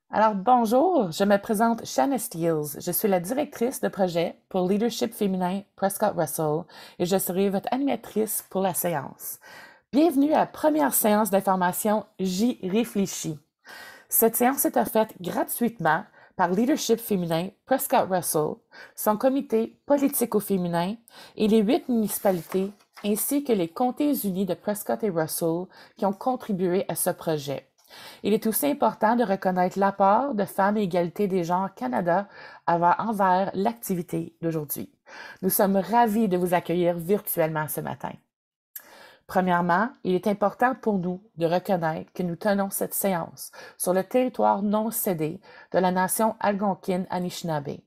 Alors, bonjour, je me présente Shanna Steels. Je suis la directrice de projet pour Leadership féminin Prescott Russell et je serai votre animatrice pour la séance. Bienvenue à la première séance d'information J'y réfléchis. Cette séance est offerte gratuitement par Leadership féminin Prescott Russell, son comité politique au féminin et les 8 municipalités ainsi que les comtés unis de Prescott et Russell qui ont contribué à ce projet. Il est aussi important de reconnaître l'apport de Femmes et égalité des genres Canada envers l'activité d'aujourd'hui. Nous sommes ravis de vous accueillir virtuellement ce matin. Premièrement, il est important pour nous de reconnaître que nous tenons cette séance sur le territoire non cédé de la nation algonquine Anishinaabe.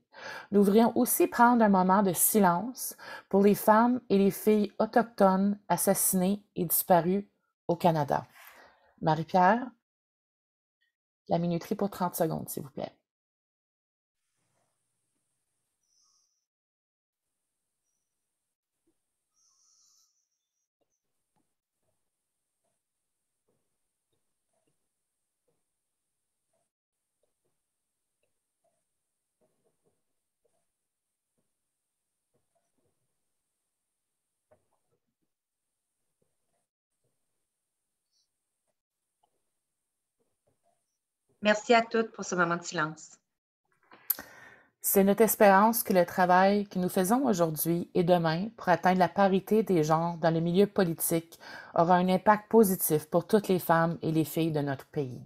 Nous voudrions aussi prendre un moment de silence pour les femmes et les filles autochtones assassinées et disparues au Canada. Marie-Pierre, la minuterie pour 30 secondes, s'il vous plaît. Merci à toutes pour ce moment de silence. C'est notre espérance que le travail que nous faisons aujourd'hui et demain pour atteindre la parité des genres dans le milieu politique aura un impact positif pour toutes les femmes et les filles de notre pays.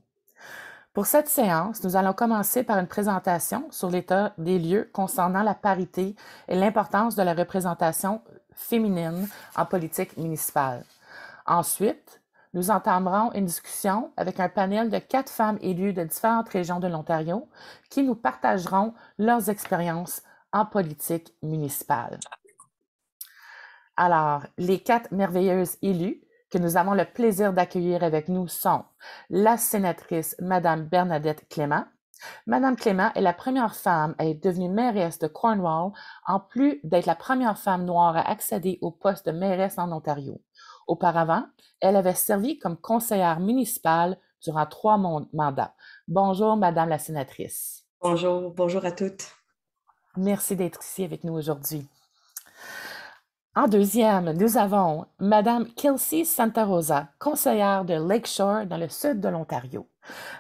Pour cette séance, nous allons commencer par une présentation sur l'état des lieux concernant la parité et l'importance de la représentation féminine en politique municipale. Ensuite, nous entamerons une discussion avec un panel de 4 femmes élues de différentes régions de l'Ontario qui nous partageront leurs expériences en politique municipale. Alors, les 4 merveilleuses élues que nous avons le plaisir d'accueillir avec nous sont la sénatrice Madame Bernadette Clément. Madame Clément est la première femme à être devenue mairesse de Cornwall, en plus d'être la première femme noire à accéder au poste de mairesse en Ontario. Auparavant, elle avait servi comme conseillère municipale durant 3 mandats. Bonjour, Madame la sénatrice. Bonjour à toutes. Merci d'être ici avec nous aujourd'hui. En deuxième, nous avons Madame Kelsey Santa Rosa, conseillère de Lakeshore dans le sud de l'Ontario.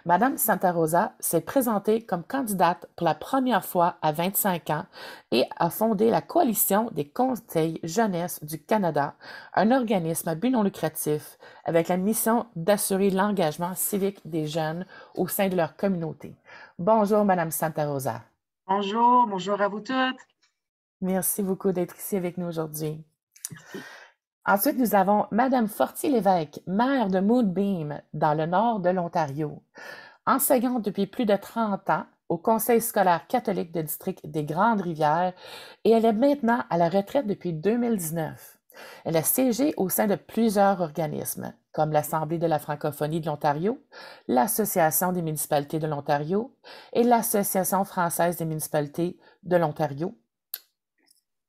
Madame Santa Rosa s'est présentée comme candidate pour la première fois à 25 ans et a fondé la Coalition des conseils jeunesse du Canada, un organisme à but non lucratif avec la mission d'assurer l'engagement civique des jeunes au sein de leur communauté. Bonjour, Madame Santa Rosa. Bonjour à vous toutes. Merci beaucoup d'être ici avec nous aujourd'hui. Merci. Ensuite, nous avons Madame Fortier-Lévesque, maire de Moonbeam, dans le nord de l'Ontario. Enseignante depuis plus de 30 ans au Conseil scolaire catholique de district des Grandes-Rivières et elle est maintenant à la retraite depuis 2019. Elle a siégé au sein de plusieurs organismes, comme l'Assemblée de la francophonie de l'Ontario, l'Association des municipalités de l'Ontario et l'Association française des municipalités de l'Ontario.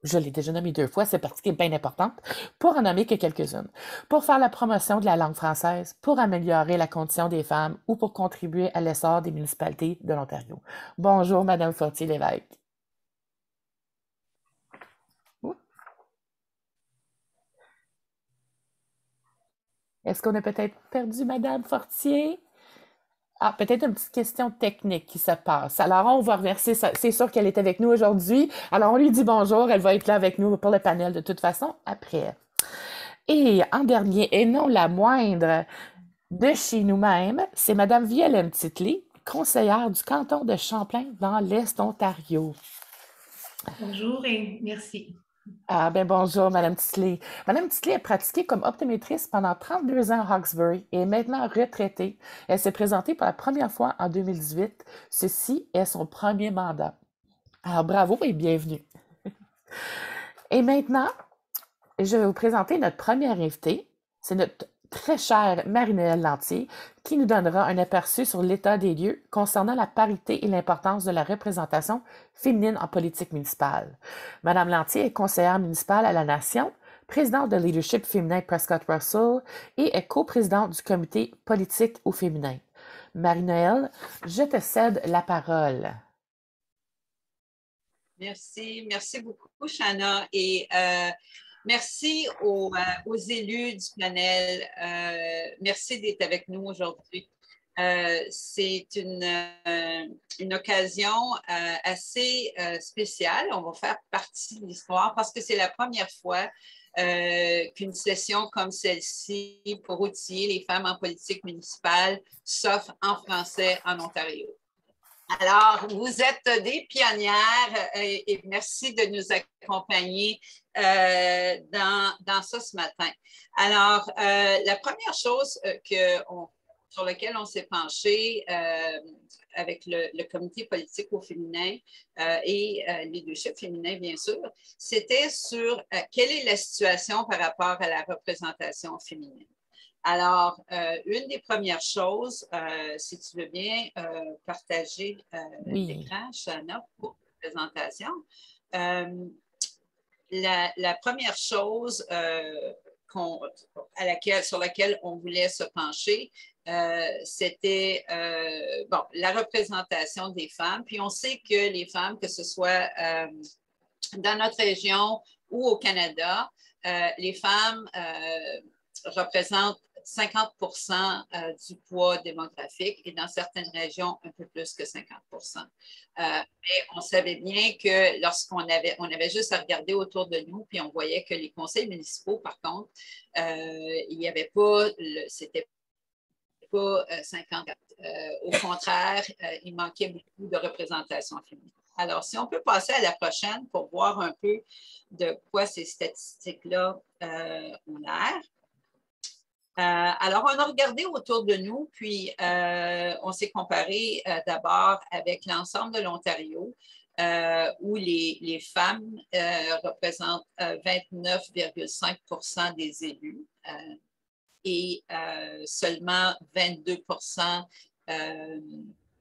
Je l'ai déjà nommé 2 fois, c'est partie qui est bien importante, pour en nommer que quelques-unes. Pour faire la promotion de la langue française, pour améliorer la condition des femmes ou pour contribuer à l'essor des municipalités de l'Ontario. Bonjour, Madame Fortier-Lévesque. Est-ce qu'on a peut-être perdu Madame Fortier? Ah, peut-être une petite question technique qui se passe. Alors, on va remercier ça. C'est sûr qu'elle est avec nous aujourd'hui. Alors, on lui dit bonjour. Elle va être là avec nous pour le panel de toute façon après. Et en dernier, et non la moindre, de chez nous-mêmes, c'est Madame Violaine Titley, conseillère du canton de Champlain dans l'Est Ontario. Bonjour et merci. Ah, ben bonjour, Madame Titley. Madame Titley a pratiqué comme optométriste pendant 32 ans à Hawkesbury et est maintenant retraitée. Elle s'est présentée pour la première fois en 2018. Ceci est son premier mandat. Alors, bravo et bienvenue. Et maintenant, je vais vous présenter notre première invitée. C'est notre très chère Marie-Noëlle Lantier, qui nous donnera un aperçu sur l'état des lieux concernant la parité et l'importance de la représentation féminine en politique municipale. Madame Lantier est conseillère municipale à la Nation, présidente de Leadership féminin Prescott Russell et est coprésidente du comité politique au féminin. Marie-Noëlle, je te cède la parole. Merci beaucoup, Shanna, et merci aux élus du panel. Merci d'être avec nous aujourd'hui. C'est une occasion assez spéciale. On va faire partie de l'histoire parce que c'est la première fois qu'une session comme celle-ci pour outiller les femmes en politique municipale s'offre en français en Ontario. Alors, vous êtes des pionnières et merci de nous accompagner dans ça ce matin. Alors, la première chose sur laquelle on s'est penché avec le comité politique au féminin et leadership féminin, bien sûr, c'était sur quelle est la situation par rapport à la représentation féminine. Alors, une des premières choses, si tu veux bien partager l'écran, Shanna, pour la présentation. La première chose sur laquelle on voulait se pencher, c'était la représentation des femmes. Puis on sait que les femmes, que ce soit dans notre région ou au Canada, les femmes représentent 50 du poids démographique et dans certaines régions, un peu plus que 50 mais on savait bien que lorsqu'on avait juste à regarder autour de nous, puis on voyait que les conseils municipaux, par contre, il n'y avait pas, c'était pas 50. Au contraire, il manquait beaucoup de représentation féminine. Alors, si on peut passer à la prochaine pour voir un peu de quoi ces statistiques-là ont l'air. Alors, on a regardé autour de nous, puis on s'est comparé d'abord avec l'ensemble de l'Ontario, où les femmes représentent 29,5 des élus et seulement 22 à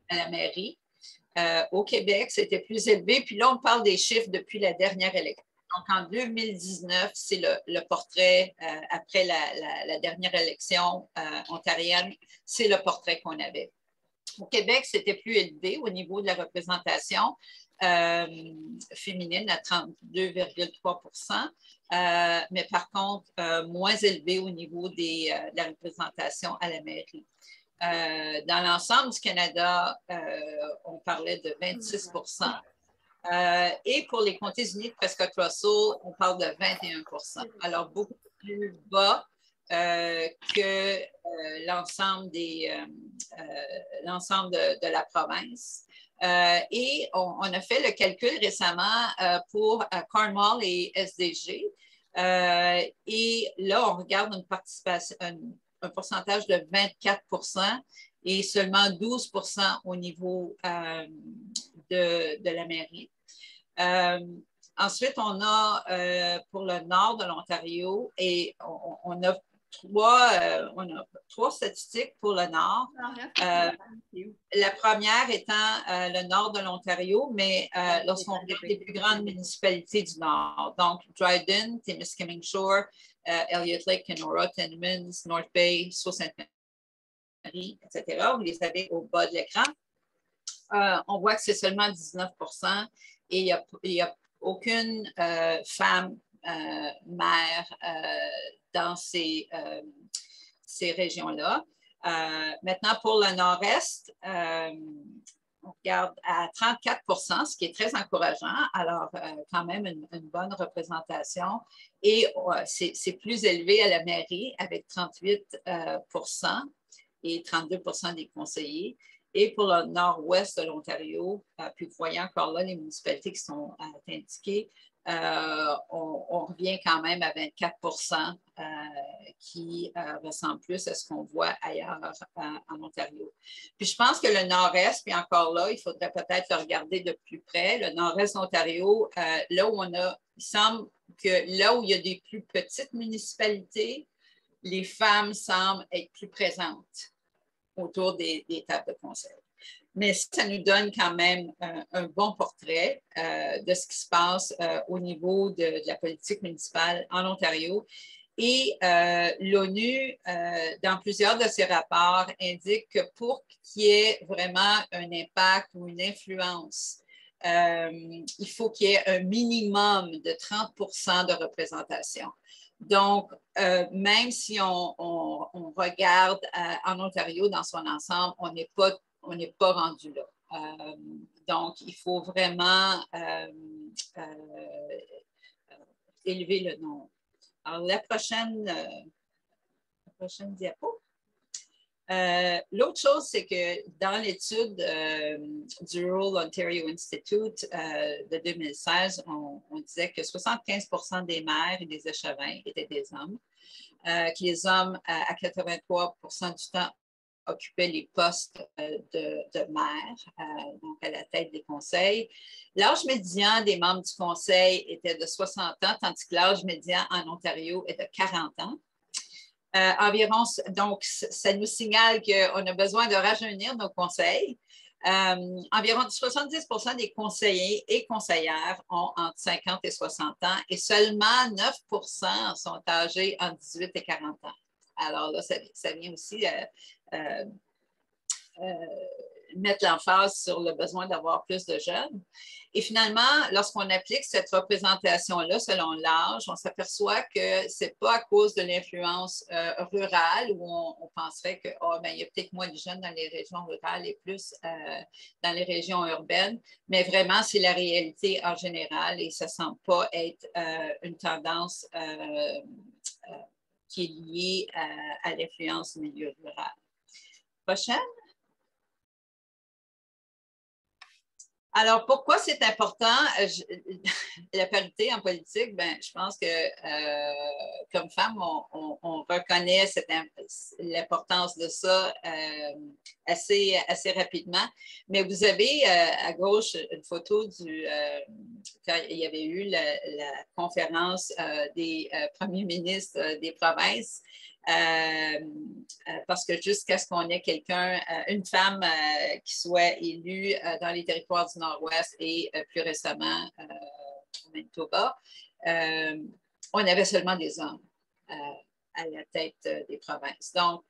la mairie. Au Québec, c'était plus élevé. Puis là, on parle des chiffres depuis la dernière élection. Donc, en 2019, c'est le portrait, après la dernière élection ontarienne, c'est le portrait qu'on avait. Au Québec, c'était plus élevé au niveau de la représentation féminine à 32,3 mais par contre, moins élevé au niveau de la représentation à la mairie. Dans l'ensemble du Canada, on parlait de 26 et pour les comtés unis de Prescott Russell, on parle de 21 alors beaucoup plus bas que l'ensemble de la province. Et on a fait le calcul récemment pour Cornwall et SDG. Et là, on regarde une participation, un pourcentage de 24 et seulement 12 au niveau de la mairie. Ensuite, on a pour le nord de l'Ontario et on a trois statistiques pour le nord. La première étant le nord de l'Ontario, mais lorsqu'on regarde les plus grandes municipalités du nord, donc Dryden, Timiskaming Shore, Elliott Lake, Kenora, Timmins, North Bay, Sault-Sainte-Marie, etc. Vous les avez au bas de l'écran. On voit que c'est seulement 19 et il n'y a aucune femme mère dans ces régions-là. Maintenant, pour le nord-est, on regarde à 34 ce qui est très encourageant. Alors, quand même une bonne représentation. Et c'est plus élevé à la mairie avec 38 et 32 des conseillers. Et pour le nord-ouest de l'Ontario, puis vous voyez encore là les municipalités qui sont indiquées, on revient quand même à 24 qui ressemble plus à ce qu'on voit ailleurs en Ontario. Puis je pense que le nord-est, puis encore là, il faudrait peut-être le regarder de plus près. Le nord-est de l'Ontario, là où il semble que là où il y a des plus petites municipalités, les femmes semblent être plus présentes autour des tables de conseil. Mais ça nous donne quand même un bon portrait de ce qui se passe au niveau de la politique municipale en Ontario. Et l'ONU, dans plusieurs de ses rapports, indique que pour qu'il y ait vraiment un impact ou une influence, il faut qu'il y ait un minimum de 30% de représentation. Donc, même si on regarde en Ontario dans son ensemble, on n'est pas rendu là. Donc, il faut vraiment élever le nombre. Alors, la prochaine diapo. L'autre chose, c'est que dans l'étude du Rural Ontario Institute de 2016, on disait que 75% des mères et des échevins étaient des hommes, que les hommes, à 83% du temps, occupaient les postes de maire, donc à la tête des conseils. L'âge médian des membres du conseil était de 60 ans, tandis que l'âge médian en Ontario est de 40 ans. Donc, ça nous signale qu'on a besoin de rajeunir nos conseils. Environ 70% des conseillers et conseillères ont entre 50 et 60 ans et seulement 9% sont âgés entre 18 et 40 ans. Alors là, ça vient aussi mettre l'emphase sur le besoin d'avoir plus de jeunes. Et finalement, lorsqu'on applique cette représentation-là selon l'âge, on s'aperçoit que ce n'est pas à cause de l'influence rurale où on penserait que il y a peut-être moins de jeunes dans les régions rurales et plus dans les régions urbaines, mais vraiment, c'est la réalité en général et ça ne semble pas être une tendance qui est liée à l'influence du milieu rural. Prochaine. Alors, pourquoi c'est important la parité en politique? Ben, je pense que comme femme, on reconnaît l'importance de ça assez rapidement. Mais vous avez à gauche une photo quand il y avait eu la conférence des premiers ministres des provinces. Parce que jusqu'à ce qu'on ait une femme qui soit élue dans les territoires du Nord-Ouest et plus récemment au Manitoba, on avait seulement des hommes à la tête des provinces. Donc,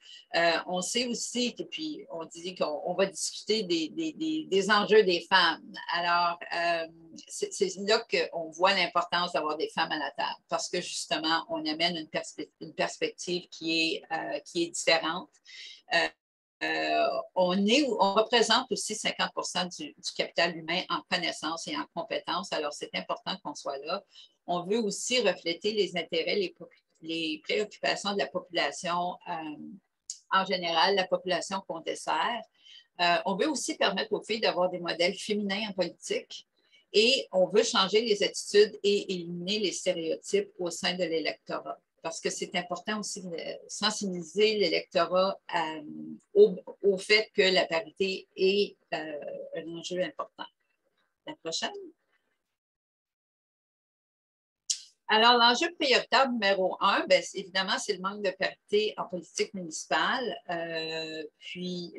on sait aussi, et puis on dit qu'on va discuter des enjeux des femmes. Alors, c'est là qu'on voit l'importance d'avoir des femmes à la table, parce que justement, on amène une perspective qui est différente. On représente aussi 50% du capital humain en connaissances et en compétences, alors c'est important qu'on soit là. On veut aussi refléter les intérêts, les préoccupations de la population en général, la population qu'on dessert. On veut aussi permettre aux filles d'avoir des modèles féminins en politique et on veut changer les attitudes et éliminer les stéréotypes au sein de l'électorat. Parce que c'est important aussi de sensibiliser l'électorat au fait que la parité est un enjeu important. La prochaine. Alors, l'enjeu prioritaire numéro 1, bien, évidemment, c'est le manque de parité en politique municipale. Puis,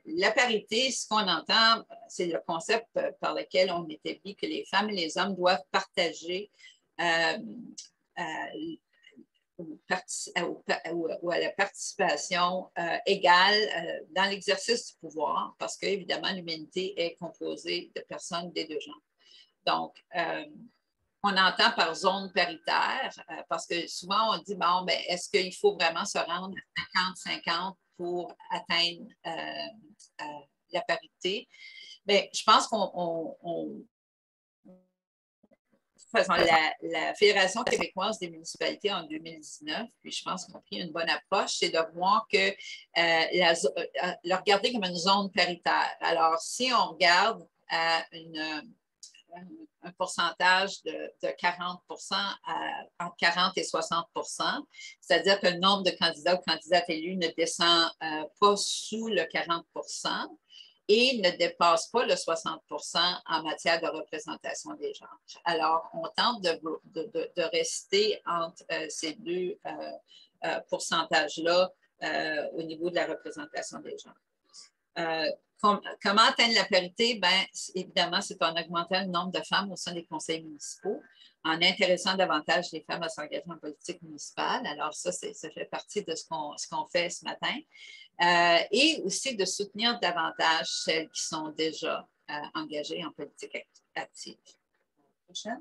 la parité, ce qu'on entend, c'est le concept par lequel on établit que les femmes et les hommes doivent partager ou à la participation égale dans l'exercice du pouvoir, parce qu'évidemment, l'humanité est composée de personnes des deux genres. Donc, on entend par zone paritaire, parce que souvent on dit, bon, ben, est-ce qu'il faut vraiment se rendre à 50-50 pour atteindre la parité? Bien, je pense la Fédération québécoise des municipalités en 2019, puis je pense qu'on a pris une bonne approche, c'est de voir que le regarder comme une zone paritaire. Alors, si on regarde un pourcentage de 40 entre 40 et 60 c'est-à-dire que le nombre de candidats ou candidates élus ne descend pas sous le 40 et ne dépasse pas le 60 en matière de représentation des genres. Alors, on tente de rester entre ces deux pourcentages-là au niveau de la représentation des genres. Comment atteindre la parité? Bien, évidemment, c'est en augmentant le nombre de femmes au sein des conseils municipaux, en intéressant davantage les femmes à s'engager en politique municipale. Alors, ça fait partie de ce qu'on fait ce matin. Et aussi de soutenir davantage celles qui sont déjà engagées en politique active. Prochaine.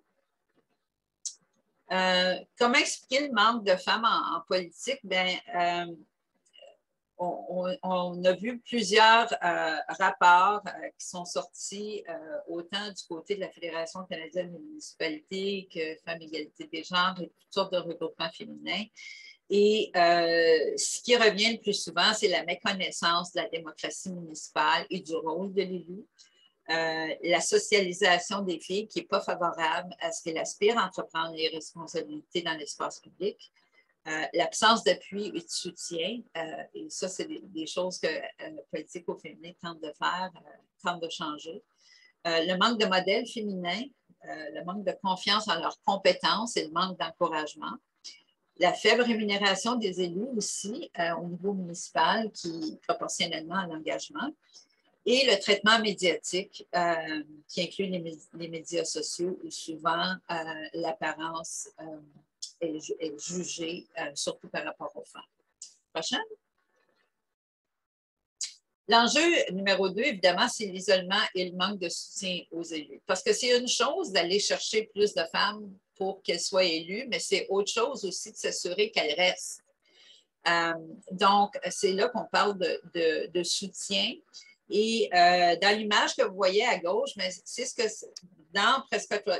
Comment expliquer le manque de femmes en politique? Bien, on a vu plusieurs rapports qui sont sortis autant du côté de la Fédération canadienne des municipalités que Femmes Égalité des genres et toutes sortes de regroupements féminins. Et ce qui revient le plus souvent, c'est la méconnaissance de la démocratie municipale et du rôle de l'élu. La socialisation des filles qui n'est pas favorable à ce qu'elles aspirent à entreprendre les responsabilités dans l'espace public. L'absence d'appui et de soutien, et ça, c'est des choses que Politique au féminin tente de faire, tente de changer. Le manque de modèles féminins, le manque de confiance en leurs compétences et le manque d'encouragement. La faible rémunération des élus aussi au niveau municipal, qui proportionnellement à l'engagement. Et le traitement médiatique qui inclut les médias sociaux où souvent l'apparence est jugée, surtout par rapport aux femmes. Prochaine. L'enjeu numéro 2, évidemment, c'est l'isolement et le manque de soutien aux élus. Parce que c'est une chose d'aller chercher plus de femmes pour qu'elles soient élues, mais c'est autre chose aussi de s'assurer qu'elles restent. Donc, c'est là qu'on parle de soutien. Et dans l'image que vous voyez à gauche, mais c'est ce que dans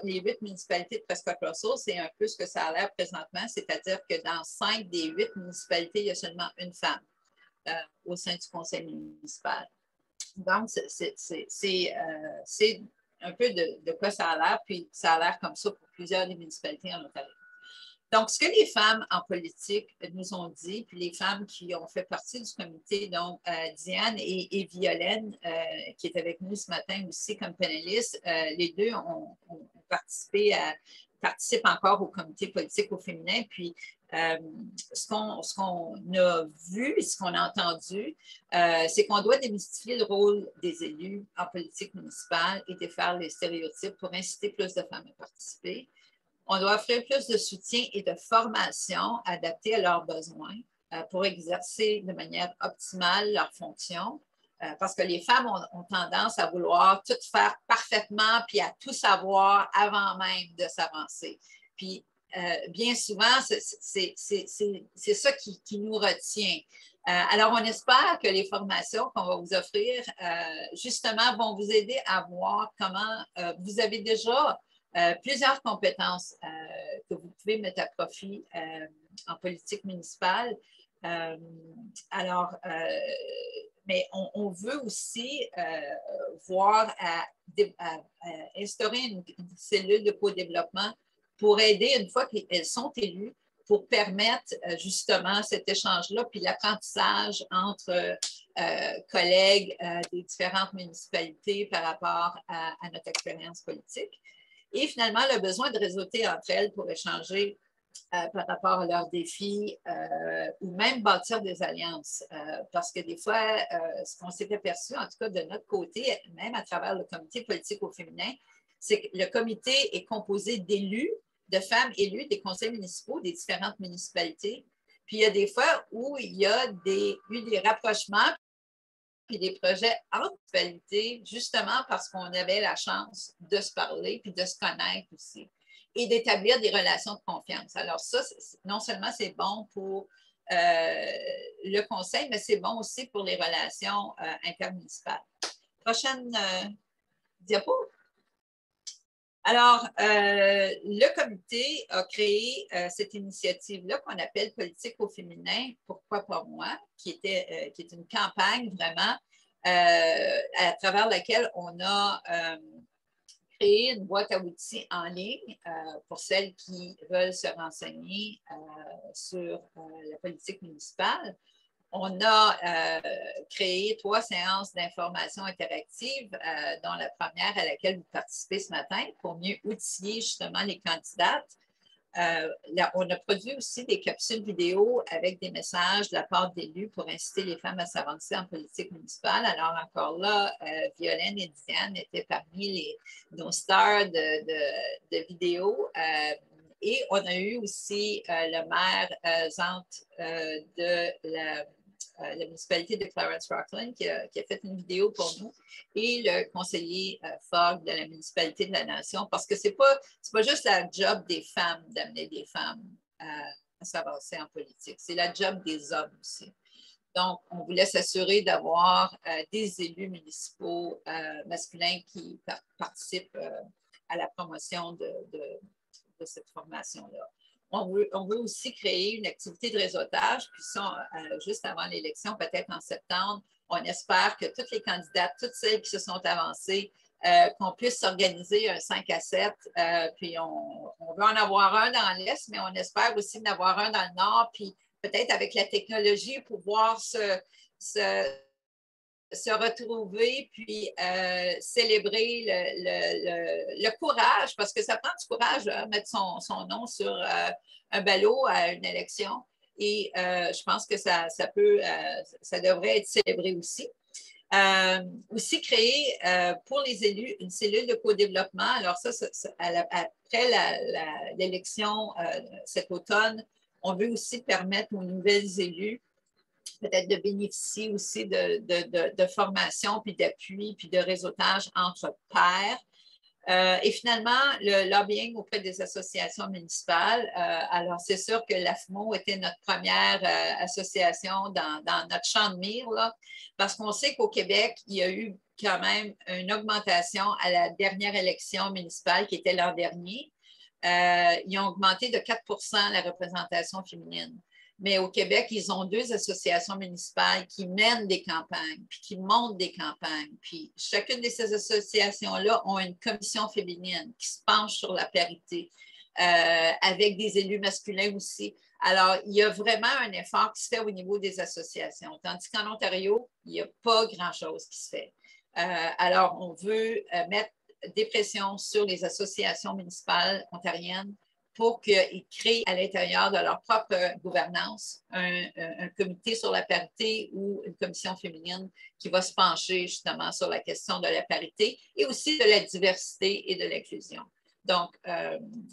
les 8 municipalités de Prescott-Russell, c'est un peu ce que ça a l'air présentement, c'est-à-dire que dans 5 des 8 municipalités, il y a seulement une femme au sein du conseil municipal. Donc, c'est un peu de quoi ça a l'air, puis ça a l'air comme ça pour plusieurs des municipalités en Ontario. Donc, ce que les femmes en politique nous ont dit, puis les femmes qui ont fait partie du comité, donc Diane et Violaine, qui est avec nous ce matin aussi comme panélistes, les deux ont participent encore au comité politique au féminin. Puis, ce qu'on a vu et ce qu'on a entendu, c'est qu'on doit démystifier le rôle des élus en politique municipale et défaire les stéréotypes pour inciter plus de femmes à participer. On doit offrir plus de soutien et de formation adaptée à leurs besoins pour exercer de manière optimale leurs fonctions. Parce que les femmes ont tendance à vouloir tout faire parfaitement puis à tout savoir avant même de s'avancer. Puis, bien souvent, c'est ça qui nous retient. Alors, on espère que les formations qu'on va vous offrir, justement, vont vous aider à voir comment vous avez déjà plusieurs compétences que vous pouvez mettre à profit en politique municipale. Mais on veut aussi voir à instaurer une cellule de co-développement pour aider, une fois qu'elles sont élues, pour permettre justement cet échange-là, puis l'apprentissage entre collègues des différentes municipalités par rapport à notre expérience politique. Et finalement, le besoin de réseauter entre elles pour échanger par rapport à leurs défis ou même bâtir des alliances. Parce que des fois, ce qu'on s'est aperçu, en tout cas de notre côté, même à travers le comité politique au féminin, c'est que le comité est composé d'élus, de femmes élues des conseils municipaux des différentes municipalités. Puis il y a des fois où il y a eu des rapprochements puis des projets entre municipalités, justement parce qu'on avait la chance de se parler puis de se connaître aussi et d'établir des relations de confiance. Alors ça, non seulement c'est bon pour le conseil, mais c'est bon aussi pour les relations intermunicipales. Prochaine diapo. Alors, le comité a créé cette initiative-là qu'on appelle Politique au féminin, pourquoi pas moi, qui est une campagne vraiment à travers laquelle on a créé une boîte à outils en ligne pour celles qui veulent se renseigner sur la politique municipale. On a créé 3 séances d'information interactive, dont la première à laquelle vous participez ce matin, pour mieux outiller justement les candidates. on a produit aussi des capsules vidéo avec des messages de la part d'élus pour inciter les femmes à s'avancer en politique municipale. Alors, encore là, Violaine et Diane étaient parmi nos stars de vidéos. Et on a eu aussi le maire Zant de la municipalité de Clarence-Rockland qui a fait une vidéo pour nous et le conseiller Fogg de la municipalité de la Nation parce que c'est pas juste la job des femmes d'amener des femmes à s'avancer en politique, c'est la job des hommes aussi. Donc, on voulait s'assurer d'avoir des élus municipaux masculins qui participent à la promotion de cette formation-là. On veut aussi créer une activité de réseautage, puis ça, juste avant l'élection, peut-être en septembre, on espère que toutes les candidates, toutes celles qui se sont avancées, qu'on puisse s'organiser un 5 à 7, puis on veut en avoir un dans l'Est, mais on espère aussi en avoir un dans le Nord, puis peut-être avec la technologie, pouvoir se retrouver puis célébrer le courage, parce que ça prend du courage, mettre son nom sur un ballot à une élection. Et je pense que ça devrait être célébré aussi. Aussi créer pour les élus une cellule de co-développement. Alors ça après l'élection cet automne, on veut aussi permettre aux nouvelles élus peut-être de bénéficier aussi de formation, puis d'appui, puis de réseautage entre pairs. Et finalement, le lobbying auprès des associations municipales. Alors, c'est sûr que l'AFMO était notre première association dans notre champ de mire, là, parce qu'on sait qu'au Québec, il y a eu quand même une augmentation à la dernière élection municipale qui était l'an dernier. Ils ont augmenté de 4 la représentation féminine. Mais au Québec, ils ont 2 associations municipales qui mènent des campagnes, puis qui montent des campagnes. Puis chacune de ces associations-là ont une commission féminine qui se penche sur la parité, avec des élus masculins aussi. Alors, il y a vraiment un effort qui se fait au niveau des associations. Tandis qu'en Ontario, il n'y a pas grand-chose qui se fait. Alors, on veut mettre des pressions sur les associations municipales ontariennes pour qu'ils créent à l'intérieur de leur propre gouvernance un comité sur la parité ou une commission féminine qui va se pencher justement sur la question de la parité et aussi de la diversité et de l'inclusion. Donc,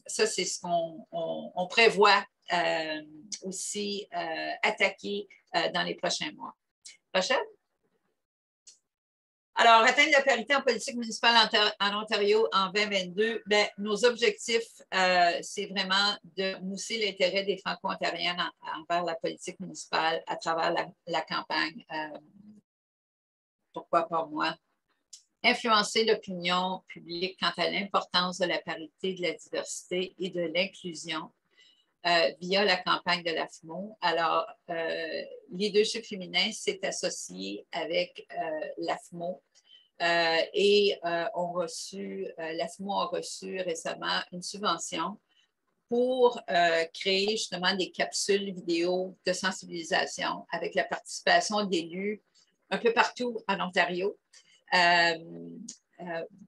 ça, c'est ce qu'on prévoit aussi attaquer dans les prochains mois. Prochaine? Alors, atteindre la parité en politique municipale en Ontario en 2022, bien, nos objectifs, c'est vraiment de mousser l'intérêt des Franco-ontariennes envers la politique municipale à travers la campagne. Pourquoi pas moi? Influencer l'opinion publique quant à l'importance de la parité, de la diversité et de l'inclusion via la campagne de l'AFMO. Alors, Leadership féminin s'est associé avec l'AFMO. l'AFMO a reçu récemment une subvention pour créer justement des capsules vidéo de sensibilisation avec la participation d'élus un peu partout en Ontario,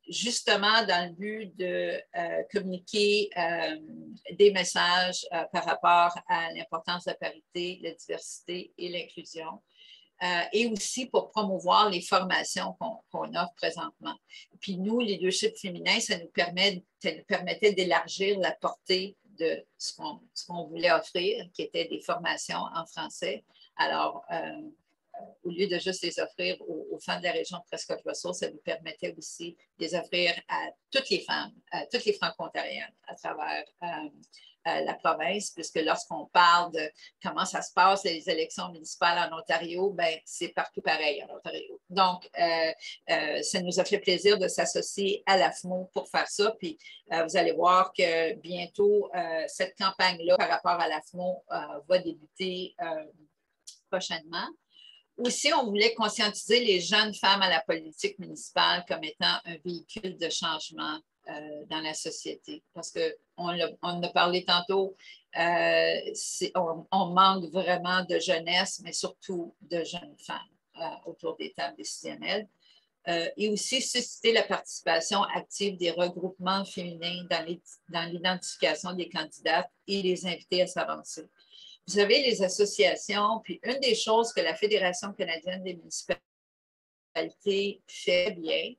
justement dans le but de communiquer des messages par rapport à l'importance de la parité, la diversité et l'inclusion. Et aussi pour promouvoir les formations qu'on offre présentement. Puis nous, Leadership féminin, ça nous permettait d'élargir la portée de ce qu'on voulait offrir, qui étaient des formations en français. Alors, au lieu de juste les offrir aux femmes de la région de Prescott-Russell, ça nous permettait aussi de les offrir à toutes les femmes, à toutes les franco-ontariennes à travers la province, puisque lorsqu'on parle de comment ça se passe, les élections municipales en Ontario, ben, c'est partout pareil en Ontario. Donc, ça nous a fait plaisir de s'associer à l'AFMO pour faire ça. Puis, vous allez voir que bientôt, cette campagne-là par rapport à l'AFMO va débuter prochainement. Aussi, on voulait conscientiser les jeunes femmes à la politique municipale comme étant un véhicule de changement dans la société. Parce qu'on en a parlé tantôt, on manque vraiment de jeunesse, mais surtout de jeunes femmes autour des tables décisionnelles. et aussi susciter la participation active des regroupements féminins dans l'identification des candidates et les inviter à s'avancer. Vous savez, les associations, puis une des choses que la Fédération canadienne des municipalités fait bien,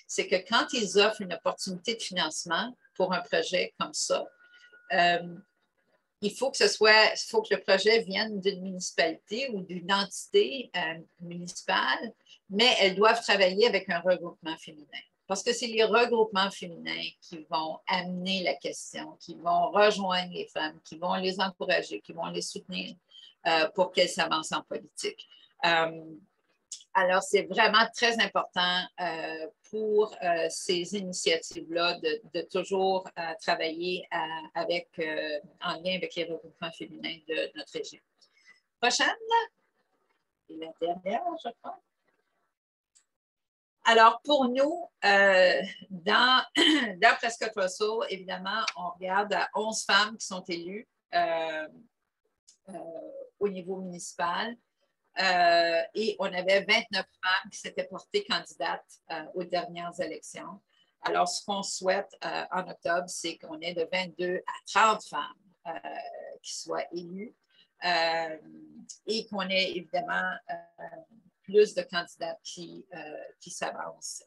c'est que quand ils offrent une opportunité de financement pour un projet comme ça, il faut que le projet vienne d'une municipalité ou d'une entité municipale, mais elles doivent travailler avec un regroupement féminin. Parce que c'est les regroupements féminins qui vont amener la question, qui vont rejoindre les femmes, qui vont les encourager, qui vont les soutenir pour qu'elles s'avancent en politique. Alors, c'est vraiment très important pour ces initiatives-là de toujours travailler en lien avec les regroupements féminins de notre région. Prochaine, et la dernière, je crois. Alors, pour nous, dans Prescott Russell, évidemment, on regarde à 11 femmes qui sont élues au niveau municipal. Et on avait 29 femmes qui s'étaient portées candidates aux dernières élections. Alors, ce qu'on souhaite en octobre, c'est qu'on ait de 22 à 30 femmes qui soient élues et qu'on ait évidemment plus de candidates qui s'avancent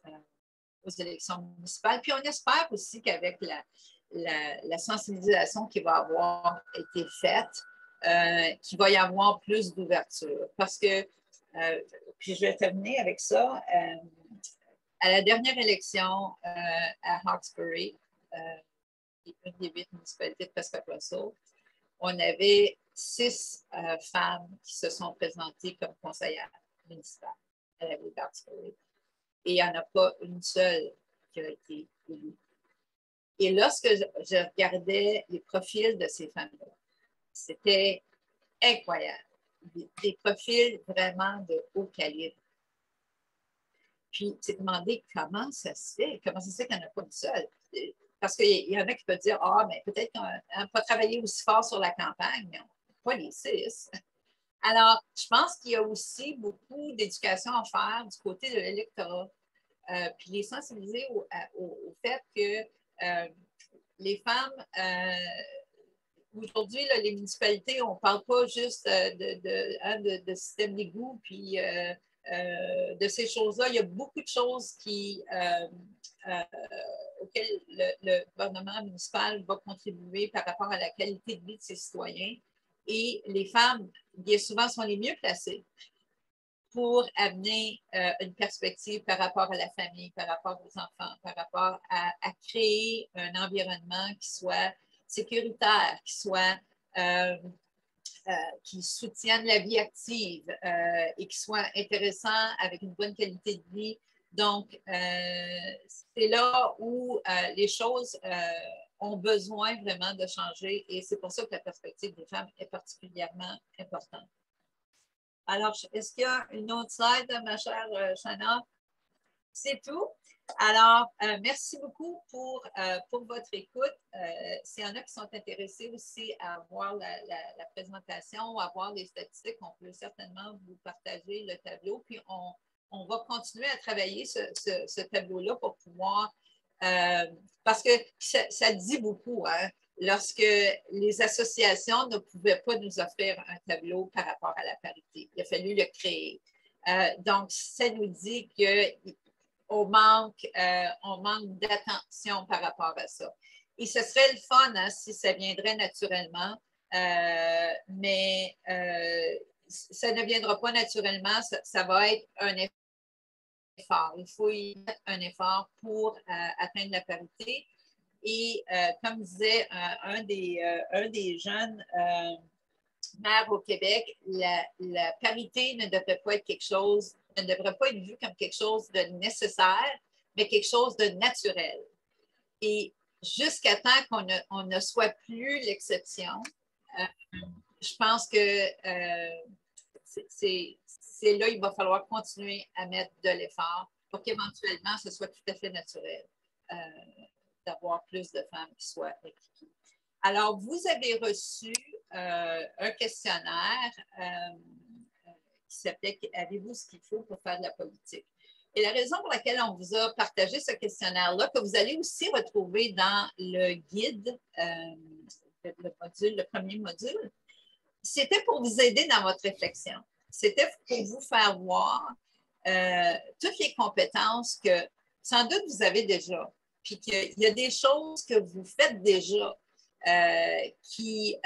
aux élections municipales. Puis on espère aussi qu'avec la sensibilisation qui va avoir été faite, qu'il va y avoir plus d'ouverture. Parce que, puis je vais terminer avec ça, à la dernière élection à Hawkesbury, une des 8 municipalités de Prescott Russell, on avait 6 femmes qui se sont présentées comme conseillères municipales à la ville d'Hawkesbury. Et il n'y en a pas une seule qui a été élue. Et lorsque je regardais les profils de ces femmes-là, c'était incroyable. Des profils vraiment de haut calibre. Puis, tu te demandé comment ça se fait, comment ça se fait qu'il n'y en a pas une seule. Parce qu'il y en a qui peuvent dire, mais peut-être qu'on n'a pas travaillé aussi fort sur la campagne, mais pas les 6. Alors, je pense qu'il y a aussi beaucoup d'éducation à faire du côté de l'électorat. Puis les sensibiliser au fait que les femmes, aujourd'hui, les municipalités, on ne parle pas juste de système d'égout, puis de ces choses-là. Il y a beaucoup de choses auxquelles le gouvernement municipal va contribuer par rapport à la qualité de vie de ses citoyens. Et les femmes, bien souvent, sont les mieux placées pour amener une perspective par rapport à la famille, par rapport aux enfants, par rapport à créer un environnement qui soit sécuritaire, qui soutienne la vie active et qui soit intéressant avec une bonne qualité de vie. Donc, c'est là où les choses ont besoin vraiment de changer et c'est pour ça que la perspective des femmes est particulièrement importante. Alors, est-ce qu'il y a une autre slide, ma chère Shanna? C'est tout. Alors, merci beaucoup pour votre écoute. S'il y en a qui sont intéressés aussi à voir la présentation, à voir les statistiques, on peut certainement vous partager le tableau. Puis, on va continuer à travailler ce tableau-là pour pouvoir, parce que ça dit beaucoup, hein? Lorsque les associations ne pouvaient pas nous offrir un tableau par rapport à la parité. Il a fallu le créer. Donc, ça nous dit qu'on manque d'attention par rapport à ça. Et ce serait le fun hein, si ça viendrait naturellement, mais ça ne viendra pas naturellement, ça va être un effort. Il faut y mettre un effort pour atteindre la parité. Et comme disait un des jeunes maires au Québec, la parité ne devrait pas être ne devrait pas être vue comme quelque chose de nécessaire, mais quelque chose de naturel. Et jusqu'à temps qu'on ne soit plus l'exception, je pense que c'est là qu'il va falloir continuer à mettre de l'effort pour qu'éventuellement ce soit tout à fait naturel. D'avoir plus de femmes qui soient impliquées. Alors, vous avez reçu un questionnaire qui s'appelait « Avez-vous ce qu'il faut pour faire de la politique? » Et la raison pour laquelle on vous a partagé ce questionnaire-là, que vous allez aussi retrouver dans le guide, le premier module, c'était pour vous aider dans votre réflexion. C'était pour vous faire voir toutes les compétences que sans doute vous avez déjà, puis qu'il y a des choses que vous faites déjà qui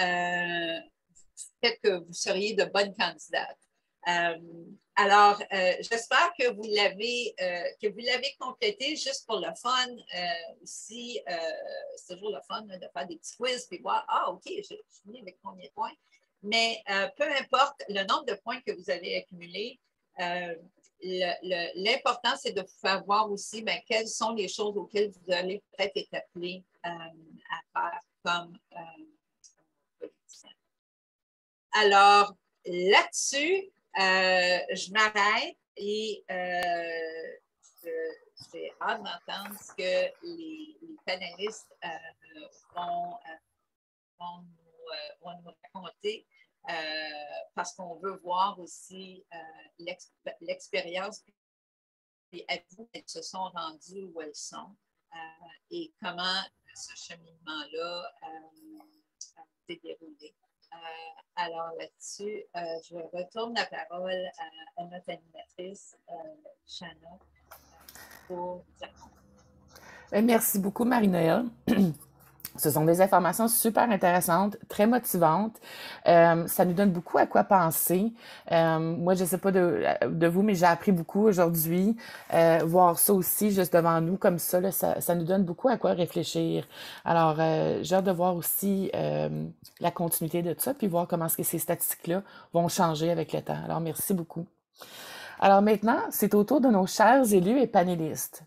fait que vous seriez de bonnes candidates. Alors, j'espère que vous l'avez complété juste pour le fun. Aussi, c'est toujours le fun de faire des petits quiz et voir, ah, OK, je finis avec combien de points. Mais peu importe le nombre de points que vous avez accumulés, l'important, c'est de vous faire voir aussi quelles sont les choses auxquelles vous allez peut-être être appelé à faire comme politicien. Alors, là-dessus, je m'arrête et j'ai hâte d'entendre ce que les panélistes vont nous raconter parce qu'on veut voir aussi l'expérience et à vous elles se sont rendues où elles sont et comment ce cheminement-là s'est déroulé. Alors là-dessus, je retourne la parole à notre animatrice, Shanna, pour dire. Merci beaucoup, Marie-Noëlle. Ce sont des informations super intéressantes, très motivantes. Ça nous donne beaucoup à quoi penser. Moi, je ne sais pas de vous, mais j'ai appris beaucoup aujourd'hui. Voir ça aussi juste devant nous comme ça, là, ça nous donne beaucoup à quoi réfléchir. Alors, j'ai hâte de voir aussi la continuité de ça, puis voir comment est-ce que ces statistiques-là vont changer avec le temps. Alors, merci beaucoup. Alors maintenant, c'est au tour de nos chers élus et panélistes.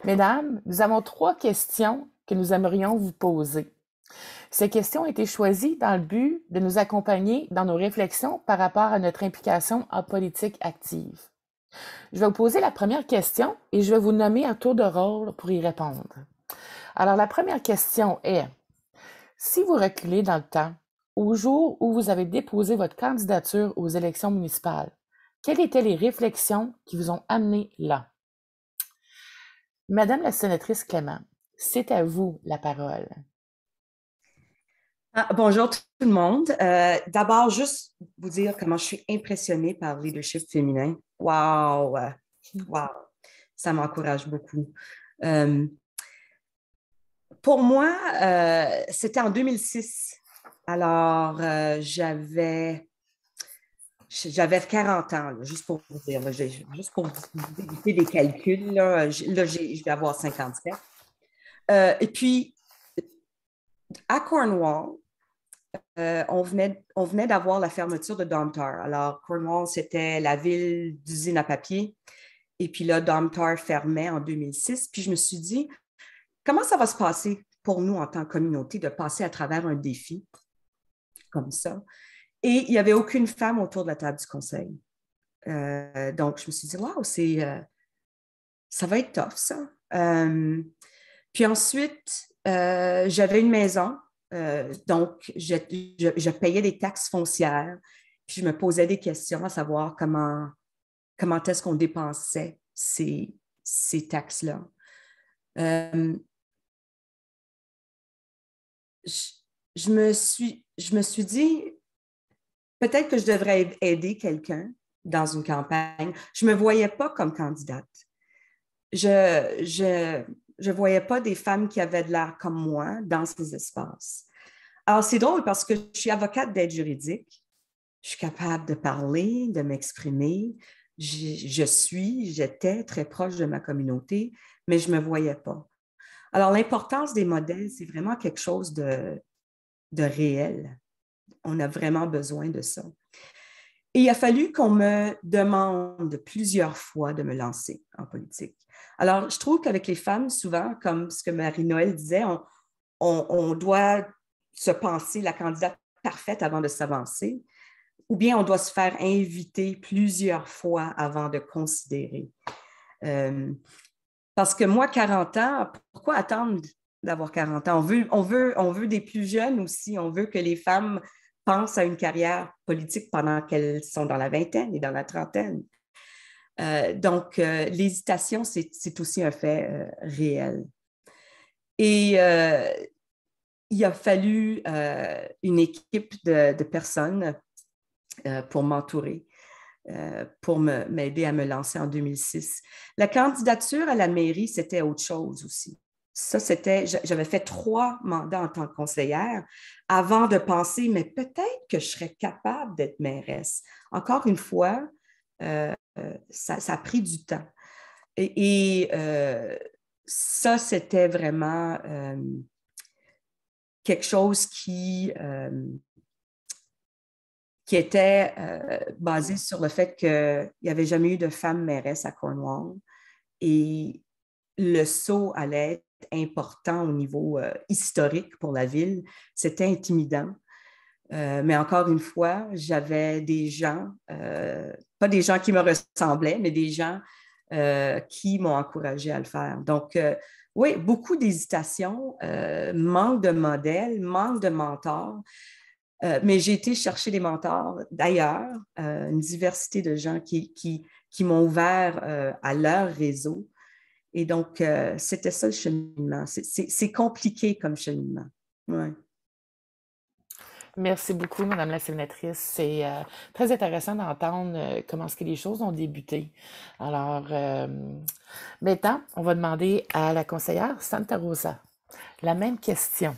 Mesdames, nous avons 3 questions que nous aimerions vous poser. Ces questions ont été choisies dans le but de nous accompagner dans nos réflexions par rapport à notre implication en politique active. Je vais vous poser la première question et je vais vous nommer un tour de rôle pour y répondre. Alors, la première question est, si vous reculez dans le temps, au jour où vous avez déposé votre candidature aux élections municipales, quelles étaient les réflexions qui vous ont amené là? Madame la sénatrice Clément, c'est à vous la parole. Bonjour tout le monde. D'abord, juste vous dire comment je suis impressionnée par le leadership féminin. Wow! Wow! Ça m'encourage beaucoup. Pour moi, c'était en 2006. Alors, j'avais 40 ans, là, juste pour vous dire, là, juste pour vous éviter des calculs. Là, je vais avoir 57. Et puis, à Cornwall, on venait d'avoir la fermeture de Domtar. Alors, Cornwall, c'était la ville d'usine à papier. Et puis là, Domtar fermait en 2006. Puis je me suis dit, comment ça va se passer pour nous en tant que communauté de passer à travers un défi comme ça? Et il n'y avait aucune femme autour de la table du conseil. Donc, je me suis dit, waouh, ça va être tough, ça. Puis ensuite, j'avais une maison. Donc, je payais des taxes foncières, puis je me posais des questions à savoir comment est-ce qu'on dépensait ces taxes-là. Je me suis dit, peut-être que je devrais aider quelqu'un dans une campagne. Je ne me voyais pas comme candidate. Je ne voyais pas des femmes qui avaient de l'air comme moi dans ces espaces. Alors, c'est drôle parce que je suis avocate d'aide juridique. Je suis capable de parler, de m'exprimer. J'étais très proche de ma communauté, mais je ne me voyais pas. Alors, l'importance des modèles, c'est vraiment quelque chose de réel. On a vraiment besoin de ça. Et il a fallu qu'on me demande plusieurs fois de me lancer en politique. Alors, je trouve qu'avec les femmes, souvent, comme ce que Marie-Noëlle disait, on doit se penser la candidate parfaite avant de s'avancer, ou bien on doit se faire inviter plusieurs fois avant de considérer. Parce que moi, 40 ans, pourquoi attendre d'avoir 40 ans? On veut des plus jeunes aussi. On veut que les femmes pensent à une carrière politique pendant qu'elles sont dans la vingtaine et dans la trentaine. Donc, l'hésitation, c'est aussi un fait réel. Et il a fallu une équipe de personnes pour m'entourer, pour m'aider à me lancer en 2006. La candidature à la mairie, c'était autre chose aussi. Ça, j'avais fait 3 mandats en tant que conseillère avant de penser, mais peut-être que je serais capable d'être mairesse. Encore une fois, ça a pris du temps. Et ça, c'était vraiment quelque chose qui était basé sur le fait qu'il n'y avait jamais eu de femme mairesse à Cornwall. Et le saut allait être important au niveau historique pour la ville. C'était intimidant. Mais encore une fois, j'avais des gens, pas des gens qui me ressemblaient, mais des gens qui m'ont encouragée à le faire. Donc, oui, beaucoup d'hésitation, manque de modèles, manque de mentors. Mais j'ai été chercher des mentors d'ailleurs, une diversité de gens qui m'ont ouvert à leur réseau. Et donc, c'était ça le cheminement. C'est compliqué comme cheminement. Ouais. Merci beaucoup, Madame la sénatrice. C'est très intéressant d'entendre comment est-ce que les choses ont débuté. Alors, maintenant, on va demander à la conseillère Santa Rosa la même question.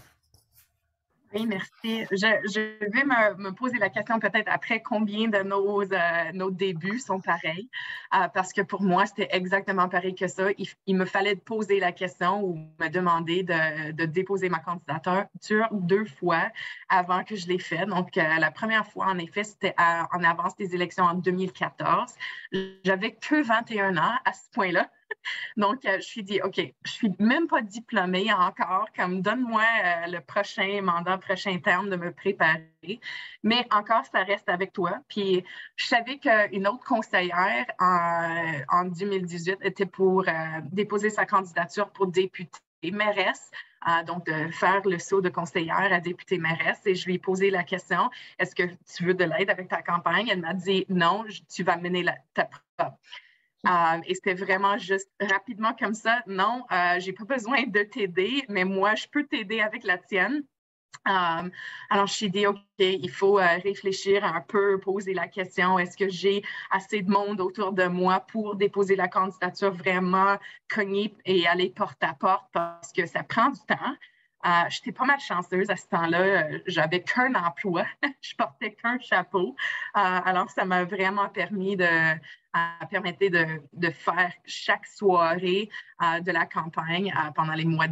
Oui, merci. Je vais me poser la question peut-être après combien de nos débuts sont pareils, parce que pour moi, c'était exactement pareil que ça. Il me fallait poser la question ou me demander de déposer ma candidature 2 fois avant que je l'ai fait. Donc, la première fois, en effet, c'était en avance des élections en 2014. J'avais que 21 ans à ce point-là. Donc, je me suis dit, OK, je suis même pas diplômée encore, comme donne-moi le prochain mandat, prochain terme de me préparer. Mais encore, ça reste avec toi. Puis, je savais qu'une autre conseillère en 2018 était pour déposer sa candidature pour députée mairesse. Donc, de faire le saut de conseillère à députée mairesse. Et je lui ai posé la question, est-ce que tu veux de l'aide avec ta campagne? Elle m'a dit, non, tu vas mener ta propre. Et c'était vraiment juste rapidement comme ça. Non, j'ai pas besoin de t'aider, mais moi, je peux t'aider avec la tienne. Alors, je me suis dit, OK, il faut réfléchir un peu, poser la question, est-ce que j'ai assez de monde autour de moi pour déposer la candidature, vraiment cogner et aller porte à porte parce que ça prend du temps. J'étais pas mal chanceuse à ce temps-là. J'avais qu'un emploi. Je portais qu'un chapeau. Alors, ça m'a vraiment permis de faire chaque soirée de la campagne pendant les mois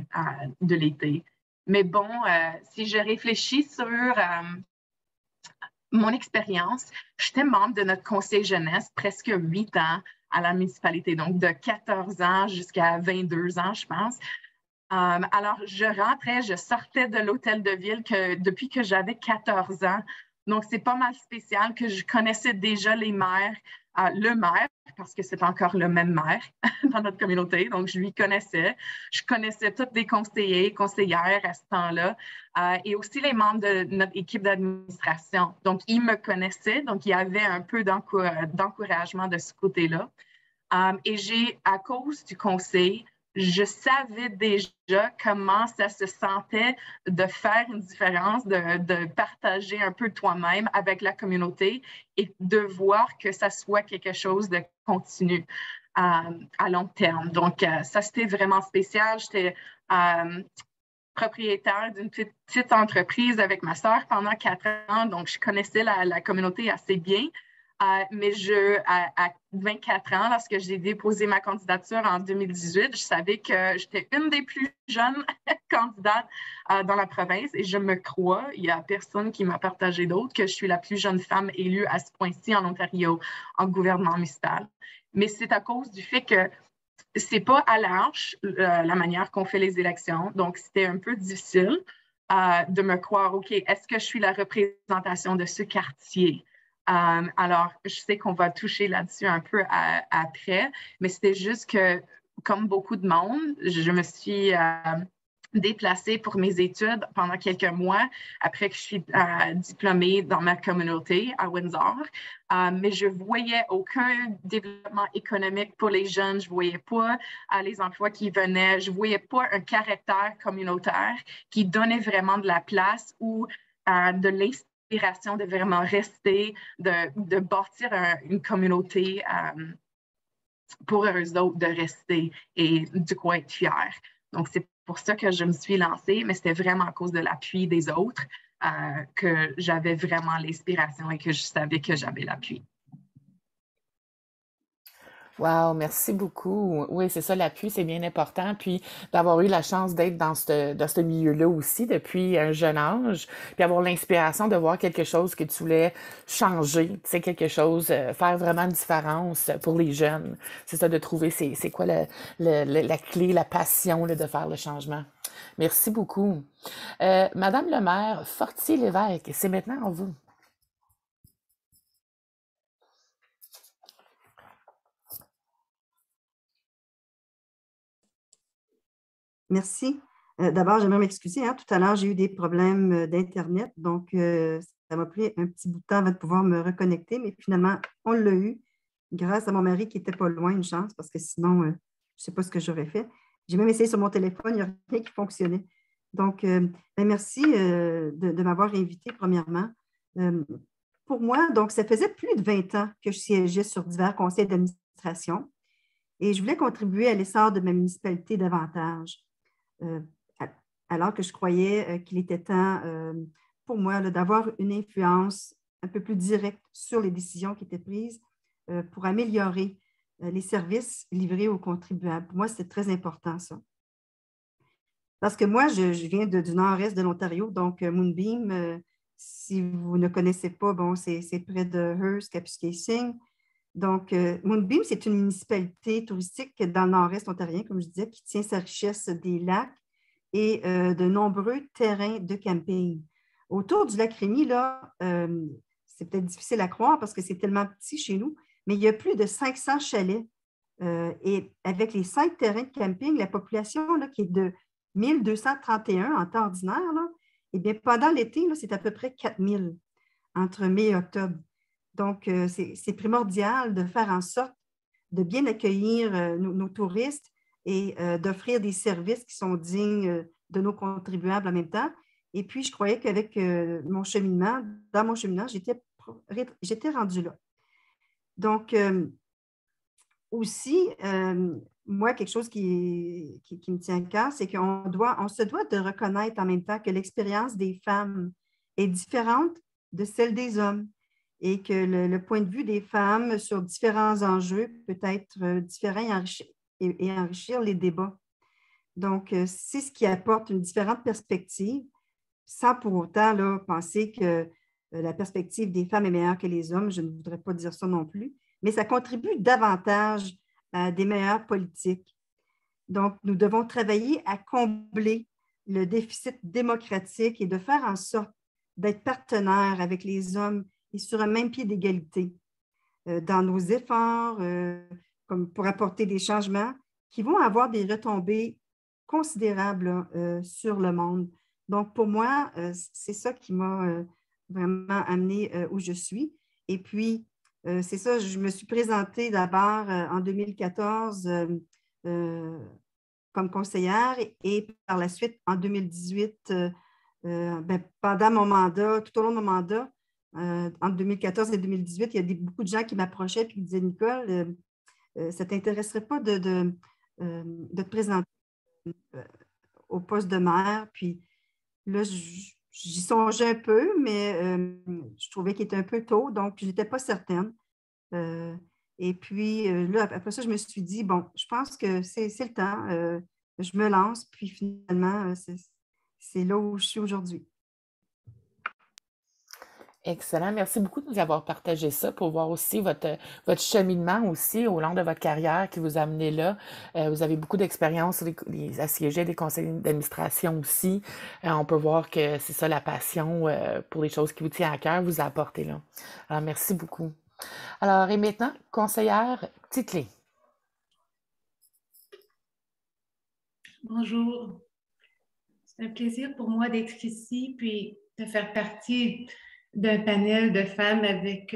de l'été. Mais bon, si je réfléchis sur mon expérience, j'étais membre de notre conseil jeunesse presque 8 ans à la municipalité, donc de 14 ans jusqu'à 22 ans, je pense. Alors, je sortais de l'hôtel de ville depuis que j'avais 14 ans. Donc, c'est pas mal spécial que je connaissais déjà les maires, le maire, parce que c'est encore le même maire dans notre communauté. Donc, je lui connaissais. Je connaissais tous les conseillers, conseillères à ce temps-là, et aussi les membres de notre équipe d'administration. Donc, ils me connaissaient. Donc, il y avait un peu d'encouragement de ce côté-là. Et à cause du conseil, je savais déjà comment ça se sentait de faire une différence, de partager un peu toi-même avec la communauté et de voir que ça soit quelque chose de continu à long terme. Donc, ça, c'était vraiment spécial. J'étais propriétaire d'une petite entreprise avec ma sœur pendant 4 ans, donc je connaissais la communauté assez bien. Mais à 24 ans, lorsque j'ai déposé ma candidature en 2018, je savais que j'étais une des plus jeunes candidates dans la province et je me crois, il n'y a personne qui m'a partagé d'autre, que je suis la plus jeune femme élue à ce point-ci en Ontario en gouvernement municipal. Mais c'est à cause du fait que c'est pas à l'arche la manière qu'on fait les élections, donc c'était un peu difficile de me croire, OK, est-ce que je suis la représentation de ce quartier? Alors, je sais qu'on va toucher là-dessus un peu après, mais c'était juste que, comme beaucoup de monde, je me suis déplacée pour mes études pendant quelques mois après que je suis diplômée dans ma communauté à Windsor. Mais je voyais aucun développement économique pour les jeunes. Je voyais pas les emplois qui venaient. Je voyais pas un caractère communautaire qui donnait vraiment de la place ou de l'inspiration de vraiment rester, de bâtir une communauté pour eux autres de rester et du coup être fiers. Donc, c'est pour ça que je me suis lancée, mais c'était vraiment à cause de l'appui des autres que j'avais vraiment l'inspiration et que je savais que j'avais l'appui. Wow, merci beaucoup. Oui, c'est ça, l'appui, c'est bien important. Puis d'avoir eu la chance d'être dans ce milieu-là aussi depuis un jeune âge, puis avoir l'inspiration de voir quelque chose que tu voulais changer, tu sais, quelque chose, faire vraiment une différence pour les jeunes. C'est ça, de trouver c'est quoi la clé, la passion là, de faire le changement. Merci beaucoup. Madame le maire, Fortier-Lévesque, c'est maintenant à vous. Merci. D'abord, j'aimerais m'excuser. Tout à l'heure, j'ai eu des problèmes d'Internet, donc ça m'a pris un petit bout de temps avant de pouvoir me reconnecter, mais finalement, on l'a eu grâce à mon mari qui n'était pas loin, une chance, parce que sinon, je ne sais pas ce que j'aurais fait. J'ai même essayé sur mon téléphone, il n'y a rien qui fonctionnait. Donc, merci de m'avoir invité, premièrement. Pour moi, donc, ça faisait plus de 20 ans que je siégeais sur divers conseils d'administration et je voulais contribuer à l'essor de ma municipalité davantage. Alors que je croyais qu'il était temps pour moi d'avoir une influence un peu plus directe sur les décisions qui étaient prises pour améliorer les services livrés aux contribuables. Pour moi, c'est très important, ça. Parce que moi, je viens du nord-est de l'Ontario, donc Moonbeam, si vous ne connaissez pas, bon, c'est près de Hearst, Kapuskasing. Donc, Moonbeam, c'est une municipalité touristique dans le nord-est ontarien, comme je disais, qui tient sa richesse des lacs et de nombreux terrains de camping. Autour du lac Rémy, là, c'est peut-être difficile à croire parce que c'est tellement petit chez nous, mais il y a plus de 500 chalets. Et avec les 5 terrains de camping, la population là, qui est de 1231 en temps ordinaire, là, eh bien, pendant l'été, c'est à peu près 4000 entre mai et octobre. Donc, c'est primordial de faire en sorte de bien accueillir nos touristes et d'offrir des services qui sont dignes de nos contribuables en même temps. Et puis, je croyais qu'avec dans mon cheminement, j'étais rendue là. Donc, aussi, moi, quelque chose qui me tient à cœur, c'est qu'on se doit de reconnaître en même temps que l'expérience des femmes est différente de celle des hommes et que le point de vue des femmes sur différents enjeux peut être différent et enrichir les débats. Donc, c'est ce qui apporte une différente perspective, sans pour autant là, penser que la perspective des femmes est meilleure que les hommes. Je ne voudrais pas dire ça non plus, mais ça contribue davantage à des meilleures politiques. Donc, nous devons travailler à combler le déficit démocratique et de faire en sorte d'être partenaires avec les hommes et sur un même pied d'égalité dans nos efforts comme pour apporter des changements qui vont avoir des retombées considérables sur le monde. Donc, pour moi, c'est ça qui m'a vraiment amenée où je suis. Et puis, c'est ça, je me suis présentée d'abord en 2014 comme conseillère et par la suite, en 2018, pendant mon mandat, tout au long de mon mandat, entre 2014 et 2018, il y a beaucoup de gens qui m'approchaient et qui me disaient « Nicole, ça ne t'intéresserait pas de te présenter au poste de maire? » Puis là, j'y songeais un peu, mais je trouvais qu'il était un peu tôt, donc je n'étais pas certaine. Et puis là, après ça, je me suis dit, bon, je pense que c'est le temps. Je me lance, puis finalement, c'est là où je suis aujourd'hui. Excellent. Merci beaucoup de nous avoir partagé ça pour voir aussi votre cheminement aussi au long de votre carrière qui vous a amené là. Vous avez beaucoup d'expérience à siéger des conseils d'administration aussi. On peut voir que c'est ça la passion pour les choses qui vous tiennent à cœur, vous a apporté là. Alors, merci beaucoup. Alors, et maintenant, conseillère Titley. Bonjour. C'est un plaisir pour moi d'être ici, puis de faire partie d'un panel de femmes avec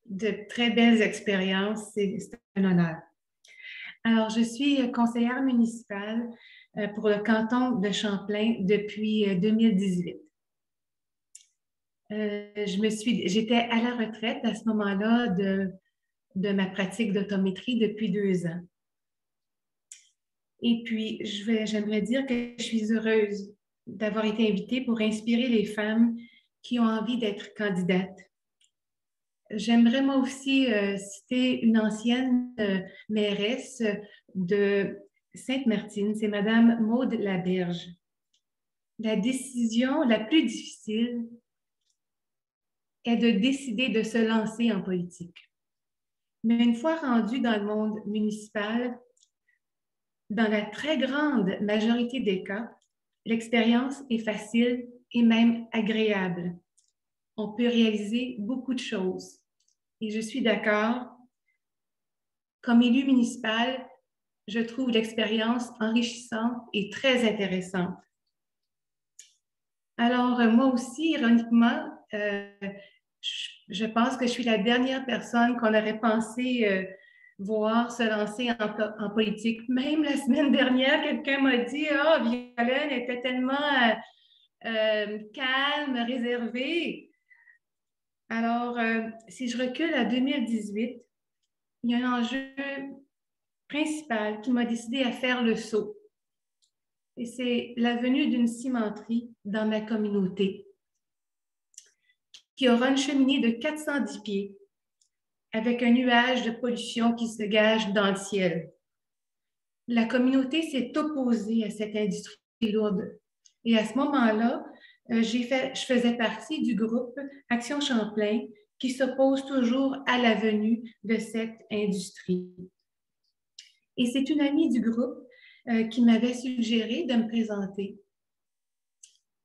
de très belles expériences. C'est un honneur. Alors, je suis conseillère municipale pour le canton de Champlain depuis 2018. J'étais à la retraite à ce moment-là de ma pratique d'autométrie depuis 2 ans. Et puis, j'aimerais dire que je suis heureuse d'avoir été invitée pour inspirer les femmes qui ont envie d'être candidates. J'aimerais moi aussi citer une ancienne mairesse de Sainte-Martine, c'est Madame Maude Laberge. La décision la plus difficile est de décider de se lancer en politique. Mais une fois rendu dans le monde municipal, dans la très grande majorité des cas, l'expérience est facile et même agréable. On peut réaliser beaucoup de choses. Et je suis d'accord, comme élu municipal, je trouve l'expérience enrichissante et très intéressante. Alors, moi aussi, ironiquement, je pense que je suis la dernière personne qu'on aurait pensé voir se lancer en politique. Même la semaine dernière, quelqu'un m'a dit « Ah, Violaine était tellement calme, réservée. » Alors, si je recule à 2018, il y a un enjeu principal qui m'a décidé à faire le saut. Et c'est la venue d'une cimenterie dans ma communauté qui aura une cheminée de 410 pieds avec un nuage de pollution qui se gage dans le ciel. La communauté s'est opposée à cette industrie lourde. Et à ce moment-là, je faisais partie du groupe Action Champlain qui s'oppose toujours à la venue de cette industrie. Et c'est une amie du groupe qui m'avait suggéré de me présenter.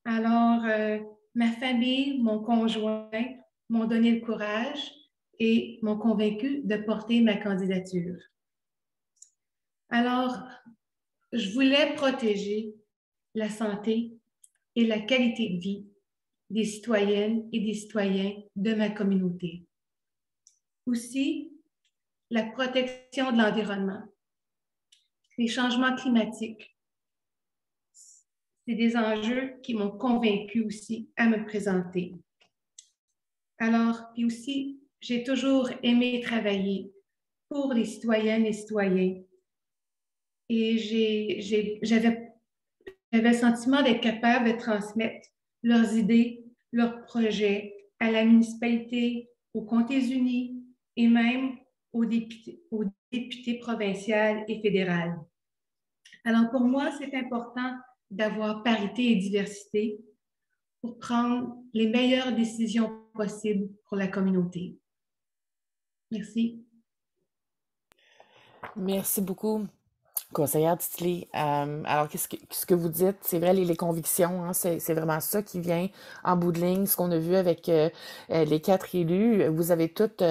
Alors, ma famille, mon conjoint m'ont donné le courage et m'ont convaincu de porter ma candidature. Alors, je voulais protéger la santé et la qualité de vie des citoyennes et des citoyens de ma communauté. Aussi, la protection de l'environnement, les changements climatiques. C'est des enjeux qui m'ont convaincue aussi à me présenter. Alors, puis aussi, j'ai toujours aimé travailler pour les citoyennes et citoyens. Et j'avais le sentiment d'être capable de transmettre leurs idées, leurs projets à la municipalité, aux comtés unis et même aux députés provinciaux et fédéraux. Alors, pour moi, c'est important d'avoir parité et diversité pour prendre les meilleures décisions possibles pour la communauté. Merci. Merci beaucoup, conseillère Titli. Alors, ce que vous dites, c'est vrai, les convictions, hein, c'est vraiment ça qui vient en bout de ligne. Ce qu'on a vu avec les 4 élus, vous avez toutes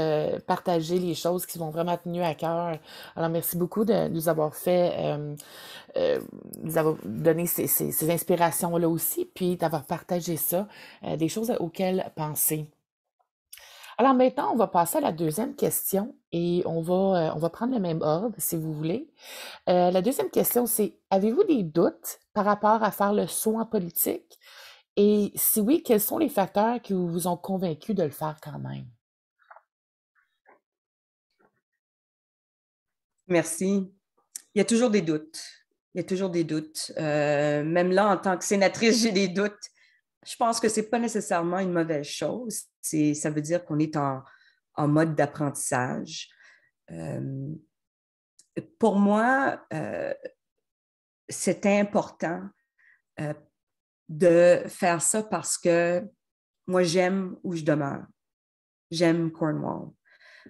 partagé les choses qui vont vraiment tenu à cœur. Alors, merci beaucoup de nous avoir fait, nous avoir donné ces inspirations-là aussi, puis d'avoir partagé ça, des choses auxquelles penser. Alors maintenant, on va passer à la deuxième question et on va prendre le même ordre, si vous voulez. La deuxième question, c'est: avez-vous des doutes par rapport à faire le saut en politique? Et si oui, quels sont les facteurs qui vous ont convaincu de le faire quand même? Merci. Il y a toujours des doutes. Il y a toujours des doutes. Même là, en tant que sénatrice, j'ai des doutes. Je pense que ce n'est pas nécessairement une mauvaise chose. Ça veut dire qu'on est en mode d'apprentissage. Pour moi, c'était important de faire ça parce que moi, j'aime où je demeure. J'aime Cornwall.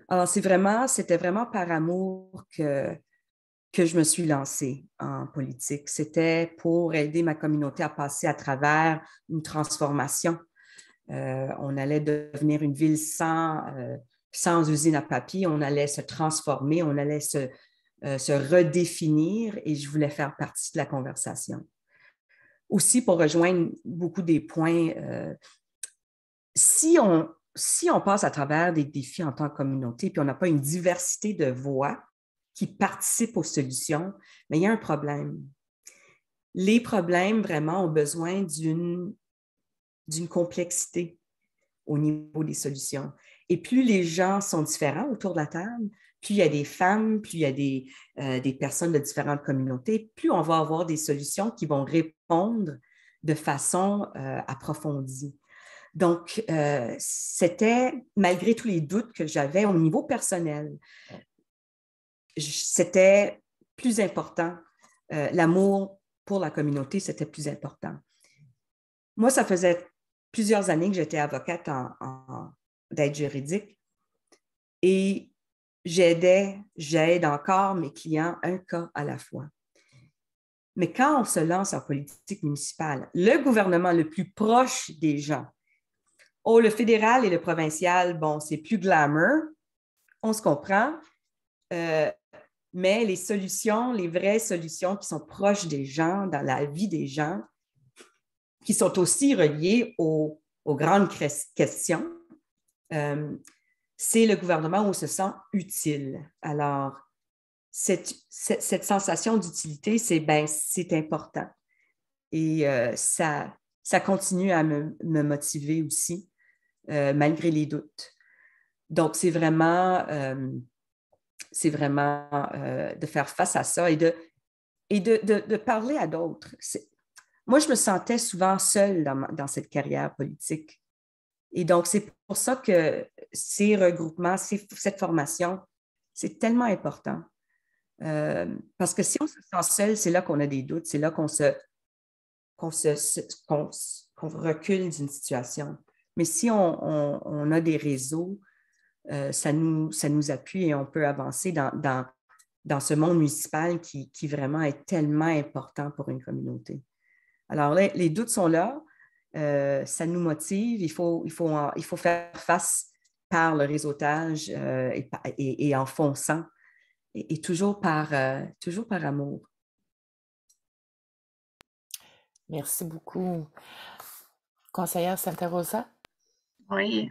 Alors, c'était vraiment par amour que je me suis lancée en politique. C'était pour aider ma communauté à passer à travers une transformation. On allait devenir une ville sans usine à papier, on allait se transformer, on allait se redéfinir et je voulais faire partie de la conversation. aussi, pour rejoindre beaucoup des points, si on passe à travers des défis en tant que communauté, puis on n'a pas une diversité de voix qui participent aux solutions, mais il y a un problème. Les problèmes, vraiment, ont besoin d'une complexité au niveau des solutions. Et plus les gens sont différents autour de la table, plus il y a des femmes, plus il y a des personnes de différentes communautés, plus on va avoir des solutions qui vont répondre de façon approfondie. Donc, c'était, malgré tous les doutes que j'avais au niveau personnel, c'était plus important. L'amour pour la communauté, c'était plus important. Moi, ça faisait plusieurs années que j'étais avocate d'aide juridique et j'aide encore mes clients un cas à la fois. Mais quand on se lance en politique municipale, le gouvernement le plus proche des gens, le fédéral et le provincial, bon, c'est plus glamour, on se comprend, mais les solutions, les vraies solutions qui sont proches des gens, dans la vie des gens, qui sont aussi reliées aux grandes questions, c'est le gouvernement où on se sent utile. Alors, cette sensation d'utilité, c'est important. Et ça continue à me motiver aussi, malgré les doutes. Donc, c'est vraiment de faire face à ça et de parler à d'autres. Moi, je me sentais souvent seule dans cette carrière politique. Et donc, c'est pour ça que ces regroupements, cette formation, c'est tellement important. Parce que si on se sent seul, c'est là qu'on a des doutes, c'est là qu'on recule d'une situation. Mais si on a des réseaux, ça nous appuie et on peut avancer dans ce monde municipal qui vraiment est tellement important pour une communauté. Alors, les doutes sont là, ça nous motive, il faut faire face par le réseautage et en fonçant, et toujours par amour. Merci beaucoup. Conseillère Santa Rosa? Oui,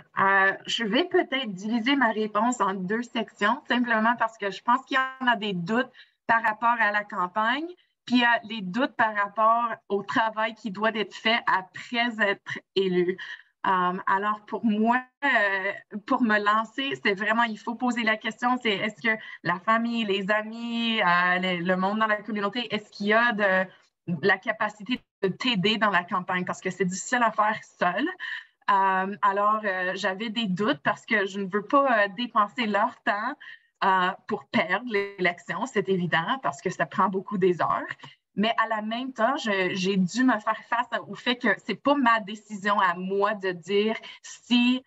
je vais peut-être diviser ma réponse en 2 sections, simplement parce que je pense qu'il y en a des doutes par rapport à la campagne, puis il y a les doutes par rapport au travail qui doit être fait après être élu. Alors, pour moi, pour me lancer, c'est vraiment, il faut poser la question, c'est est-ce que la famille, les amis, le monde dans la communauté, est-ce qu'il y a de la capacité de t'aider dans la campagne? Parce que c'est difficile à faire seul. Alors, j'avais des doutes parce que je ne veux pas dépenser leur temps pour perdre l'élection, c'est évident, parce que ça prend beaucoup des heures. Mais à la même temps, j'ai dû me faire face au fait que ce n'est pas ma décision à moi de dire si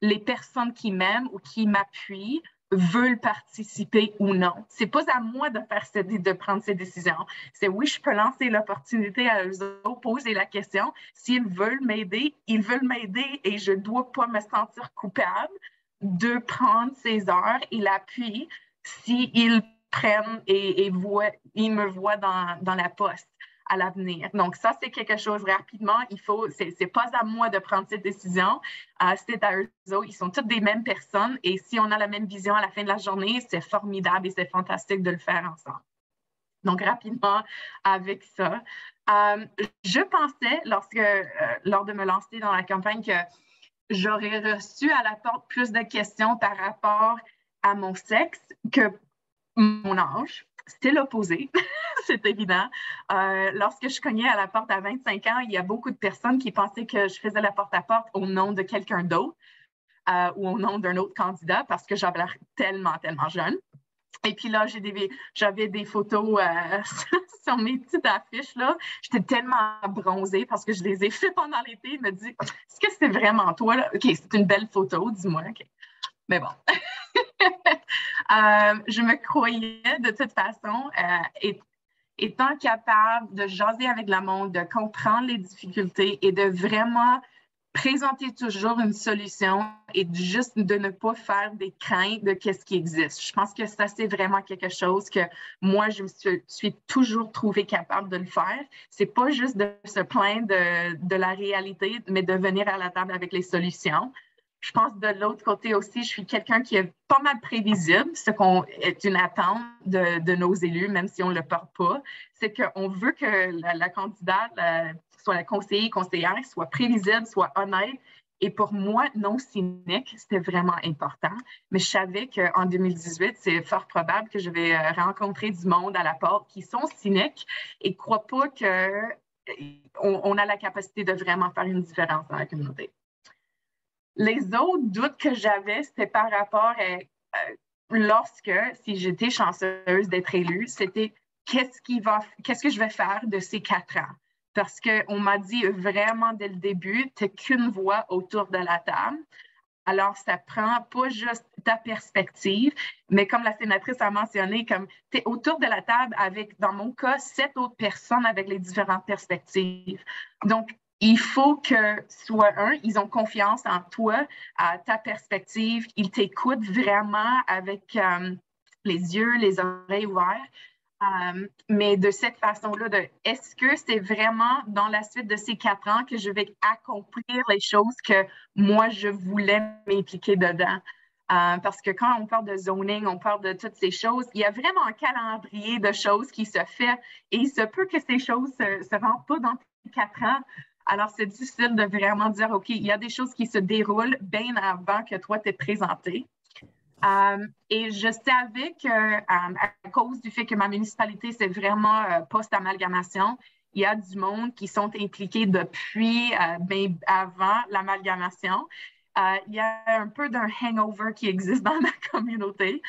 les personnes qui m'aiment ou qui m'appuient veulent participer ou non. Ce n'est pas à moi de prendre ces décisions. C'est oui, je peux lancer l'opportunité à eux autres, poser la question. S'ils veulent m'aider, ils veulent m'aider et je ne dois pas me sentir coupable de prendre ces heures et l'appui s'ils prennent et ils me voient dans la poste à l'avenir. Donc, ça, c'est quelque chose rapidement. C'est pas à moi de prendre cette décision. C'est à eux autres. Ils sont toutes des mêmes personnes. Et si on a la même vision à la fin de la journée, c'est formidable et c'est fantastique de le faire ensemble. Donc, rapidement, avec ça, je pensais, lors de me lancer dans la campagne, que j'aurais reçu à la porte plus de questions par rapport à mon sexe que mon âge. C'était l'opposé, c'est évident. Lorsque je cognais à la porte à 25 ans, il y a beaucoup de personnes qui pensaient que je faisais la porte-à-porte au nom de quelqu'un d'autre ou au nom d'un autre candidat parce que j'avais l'air tellement, tellement jeune. Et puis là, j'avais des photos sur mes petites affiches. Là. J'étais tellement bronzée parce que je les ai fait pendant l'été. Je me dis, est-ce que c'est vraiment toi? Là? OK, c'est une belle photo, dis-moi. OK. Mais bon. Je me croyais de toute façon, étant capable de jaser avec le monde, de comprendre les difficultés et de vraiment présenter toujours une solution et juste de ne pas faire des craintes de qu'est-ce qui existe. Je pense que ça, c'est vraiment quelque chose que moi, je me suis toujours trouvée capable de le faire. C'est pas juste de se plaindre de la réalité, mais de venir à la table avec les solutions. Je pense de l'autre côté aussi, je suis quelqu'un qui est pas mal prévisible, ce qu'on est une attente de nos élus, même si on ne le porte pas. C'est qu'on veut que la candidate, soit la conseillère, soit prévisible, soit honnête. Et pour moi, non cynique, c'était vraiment important. Mais je savais qu'en 2018, c'est fort probable que je vais rencontrer du monde à la porte qui sont cyniques et ne croient pas qu'on a la capacité de vraiment faire une différence dans la communauté. Les autres doutes que j'avais, c'était par rapport à si j'étais chanceuse d'être élue, c'était qu'est-ce que je vais faire de ces 4 ans? Parce qu'on m'a dit vraiment dès le début, tu n'as qu'une voix autour de la table. Alors, ça prend pas juste ta perspective, mais comme la sénatrice a mentionné, comme tu es autour de la table avec, dans mon cas, 7 autres personnes avec les différentes perspectives. Donc, il faut que, soit ils ont confiance en toi, à ta perspective, ils t'écoutent vraiment avec les yeux, les oreilles ouverts. Mais de cette façon-là, est-ce que c'est vraiment dans la suite de ces 4 ans que je vais accomplir les choses que moi, je voulais m'impliquer dedans? Parce que quand on parle de zoning, on parle de toutes ces choses, il y a vraiment un calendrier de choses qui se fait et il se peut que ces choses ne se rendent pas dans ces 4 ans. Alors, c'est difficile de vraiment dire, OK, il y a des choses qui se déroulent bien avant que toi t'es présenté. Et je savais que, à cause du fait que ma municipalité, c'est vraiment post-amalgamation, il y a du monde qui sont impliqués depuis bien avant l'amalgamation. Il y a un peu d'un hangover qui existe dans ma communauté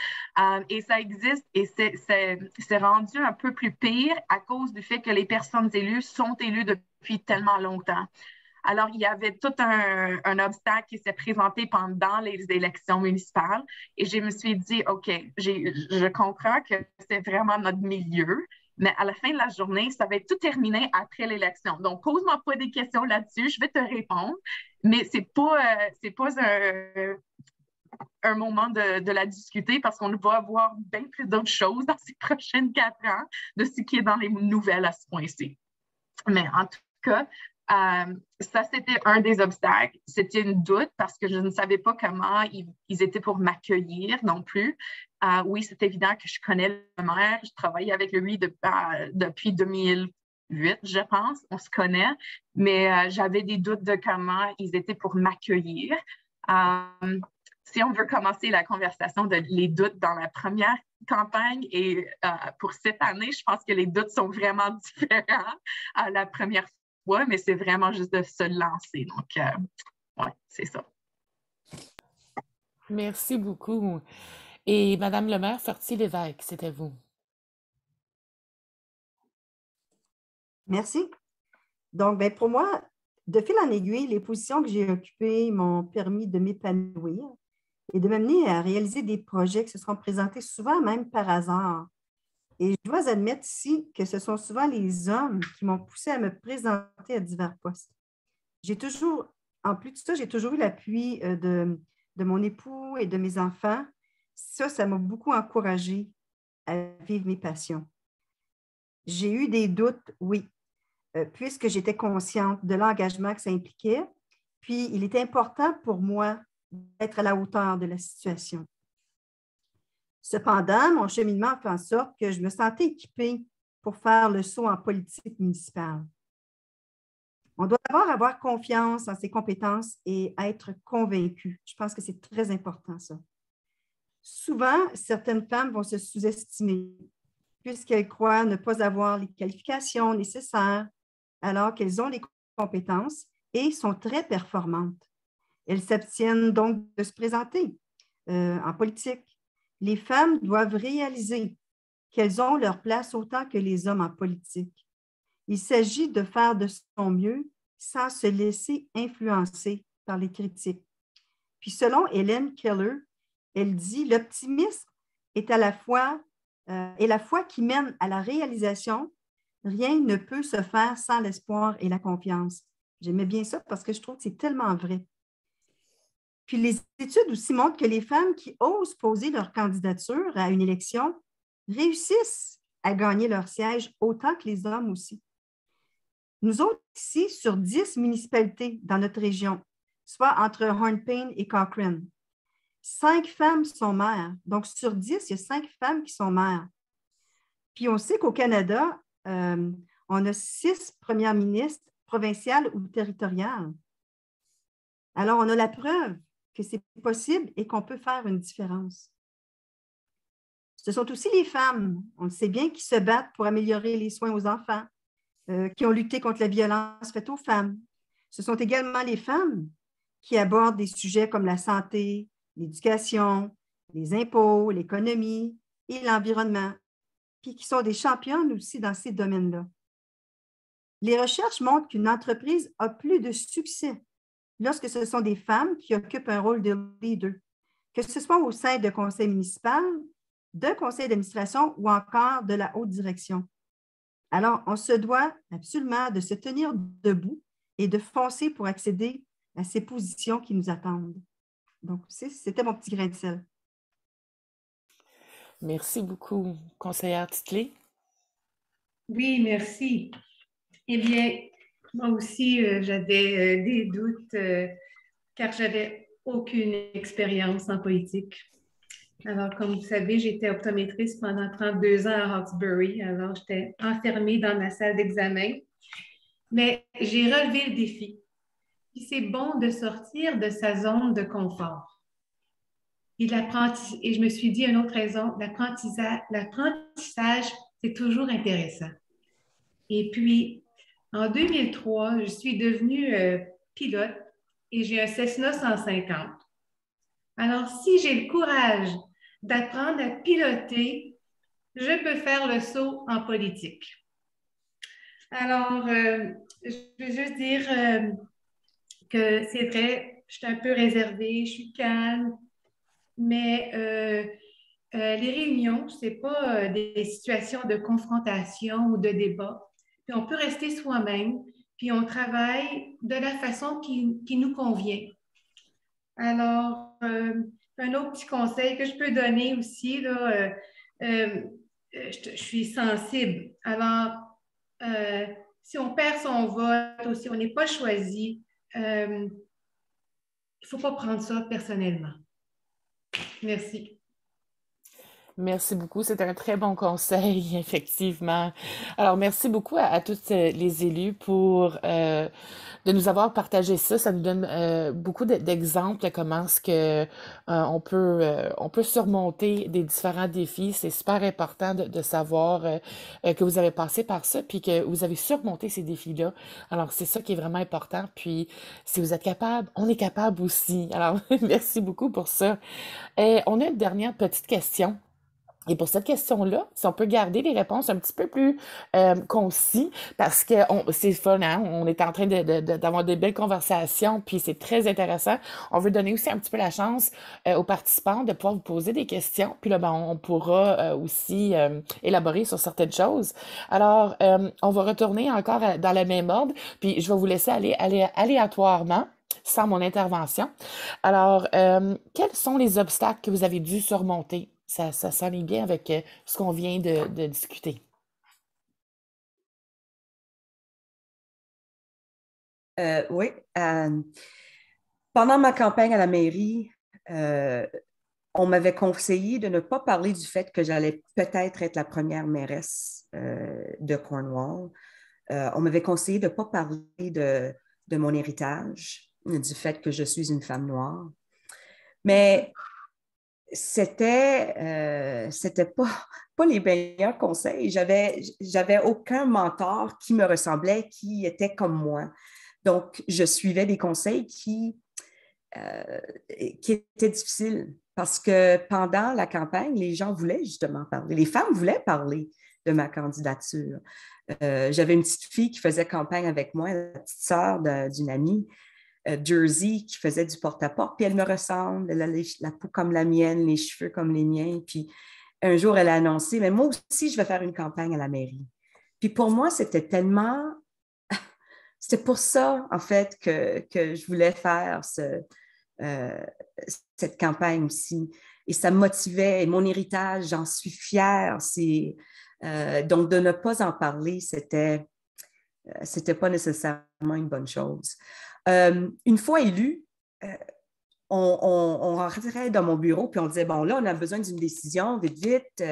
et ça existe et c'est rendu un peu plus pire à cause du fait que les personnes élues sont élues depuis tellement longtemps. Alors, il y avait tout un obstacle qui s'est présenté pendant les élections municipales et je me suis dit, OK, je comprends que c'est vraiment notre milieu, mais à la fin de la journée, ça va être tout terminé après l'élection. Donc, pose-moi pas des questions là-dessus, je vais te répondre, mais c'est pas un moment de la discuter parce qu'on va avoir bien plus d'autres choses dans ces prochaines 4 ans de ce qui est dans les nouvelles à ce point-ci. Mais en tout cas, ça, c'était un des obstacles. C'était une doute parce que je ne savais pas comment ils étaient pour m'accueillir non plus. Oui, c'est évident que je connais le maire. Je travaillais avec lui depuis 2008, je pense. On se connaît. Mais j'avais des doutes de comment ils étaient pour m'accueillir. Si on veut commencer la conversation les doutes dans la première campagne et pour cette année, je pense que les doutes sont vraiment différents à la première fois, mais c'est vraiment juste de se lancer. Donc, ouais, c'est ça. Merci beaucoup. Et Madame le maire Fortier-Lévesque, c'était vous. Merci. Donc, ben, pour moi, de fil en aiguille, les positions que j'ai occupées m'ont permis de m'épanouir et de m'amener à réaliser des projets qui se seront présentés souvent même par hasard. Et je dois admettre ici que ce sont souvent les hommes qui m'ont poussé à me présenter à divers postes. En plus de ça, j'ai toujours eu l'appui de mon époux et de mes enfants. Ça m'a beaucoup encouragée à vivre mes passions. J'ai eu des doutes, oui, puisque j'étais consciente de l'engagement que ça impliquait. Puis, il était important pour moi d'être à la hauteur de la situation. Cependant, mon cheminement a fait en sorte que je me sentais équipée pour faire le saut en politique municipale. On doit d'abord avoir confiance en ses compétences et être convaincu. Je pense que c'est très important, ça. Souvent, certaines femmes vont se sous-estimer puisqu'elles croient ne pas avoir les qualifications nécessaires alors qu'elles ont les compétences et sont très performantes. Elles s'abstiennent donc de se présenter en politique. Les femmes doivent réaliser qu'elles ont leur place autant que les hommes en politique. Il s'agit de faire de son mieux sans se laisser influencer par les critiques. Puis selon Helen Keller, elle dit « L'optimisme est la foi qui mène à la réalisation. Rien ne peut se faire sans l'espoir et la confiance. » J'aimais bien ça parce que je trouve que c'est tellement vrai. Puis les études aussi montrent que les femmes qui osent poser leur candidature à une élection réussissent à gagner leur siège autant que les hommes aussi. Nous autres, ici, sur 10 municipalités dans notre région, soit entre Hornepayne et Cochrane, 5 femmes sont maires. Donc, sur 10, il y a 5 femmes qui sont maires. Puis, on sait qu'au Canada, on a 6 premières ministres provinciales ou territoriales. Alors, on a la preuve que c'est possible et qu'on peut faire une différence. Ce sont aussi les femmes, on le sait bien, qui se battent pour améliorer les soins aux enfants, qui ont lutté contre la violence faite aux femmes. Ce sont également les femmes qui abordent des sujets comme la santé, l'éducation, les impôts, l'économie et l'environnement, puis qui sont des championnes aussi dans ces domaines-là. Les recherches montrent qu'une entreprise a plus de succès lorsque ce sont des femmes qui occupent un rôle de leader, que ce soit au sein de conseils municipaux, de conseils d'administration ou encore de la haute direction. Alors, on se doit absolument de se tenir debout et de foncer pour accéder à ces positions qui nous attendent. Donc, c'était mon petit grain de sel. Merci beaucoup, conseillère Titley. Oui, merci. Eh bien, moi aussi, j'avais des doutes car j'avais aucune expérience en politique. Alors, comme vous savez, j'étais optométriste pendant 32 ans à Hawkesbury. Alors, j'étais enfermée dans ma salle d'examen. Mais j'ai relevé le défi. Puis c'est bon de sortir de sa zone de confort. Et je me suis dit une autre raison, l'apprentissage, c'est toujours intéressant. Et puis, en 2003, je suis devenue pilote et j'ai un Cessna 150. Alors, si j'ai le courage d'apprendre à piloter, je peux faire le saut en politique. Alors, je veux juste dire que c'est vrai, je suis un peu réservée, je suis calme, mais les réunions, ce n'est pas des situations de confrontation ou de débat. Puis on peut rester soi-même, puis on travaille de la façon qui nous convient. Alors, un autre petit conseil que je peux donner aussi, là, je suis sensible. Alors, si on perd son vote ou si on n'est pas choisi, il ne faut pas prendre ça personnellement. Merci. Merci beaucoup. C'est un très bon conseil, effectivement. Alors, merci beaucoup à tous les élus pour de nous avoir partagé ça. Ça nous donne beaucoup d'exemples de comment est-ce que on peut surmonter des différents défis. C'est super important de savoir que vous avez passé par ça, puis que vous avez surmonté ces défis-là. Alors, c'est ça qui est vraiment important. Puis, si vous êtes capable, on est capable aussi. Alors, merci beaucoup pour ça. Et on a une dernière petite question. Et pour cette question-là, si on peut garder les réponses un petit peu plus concis, parce que c'est fun, hein? On est en train d'avoir des belles conversations, puis c'est très intéressant. On veut donner aussi un petit peu la chance aux participants de pouvoir vous poser des questions, puis là, ben, on pourra aussi élaborer sur certaines choses. Alors, on va retourner encore dans le même ordre, puis je vais vous laisser aller aléatoirement sans mon intervention. Alors, quels sont les obstacles que vous avez dû surmonter? Ça s'aligne bien avec ce qu'on vient de discuter. Oui. Pendant ma campagne à la mairie, on m'avait conseillé de ne pas parler du fait que j'allais peut-être être la première mairesse de Cornwall. On m'avait conseillé de ne pas parler de mon héritage, du fait que je suis une femme noire. Mais c'était pas les meilleurs conseils. J'avais aucun mentor qui me ressemblait, qui était comme moi. Donc, je suivais des conseils qui étaient difficiles parce que pendant la campagne, les gens voulaient justement parler. Les femmes voulaient parler de ma candidature. J'avais une petite fille qui faisait campagne avec moi, la petite sœur d'une amie. Jersey qui faisait du porte-à-porte, puis elle me ressemble, elle a la peau comme la mienne, les cheveux comme les miens, puis un jour, elle a annoncé, mais moi aussi, je vais faire une campagne à la mairie. Puis pour moi, c'était tellement c'était pour ça, en fait, que je voulais faire cette campagne aussi. Et ça me motivait. Et mon héritage, j'en suis fière. Donc, de ne pas en parler, c'était pas nécessairement une bonne chose. Une fois élue, on rentrait dans mon bureau, puis on disait, bon, là, on a besoin d'une décision, vite, vite,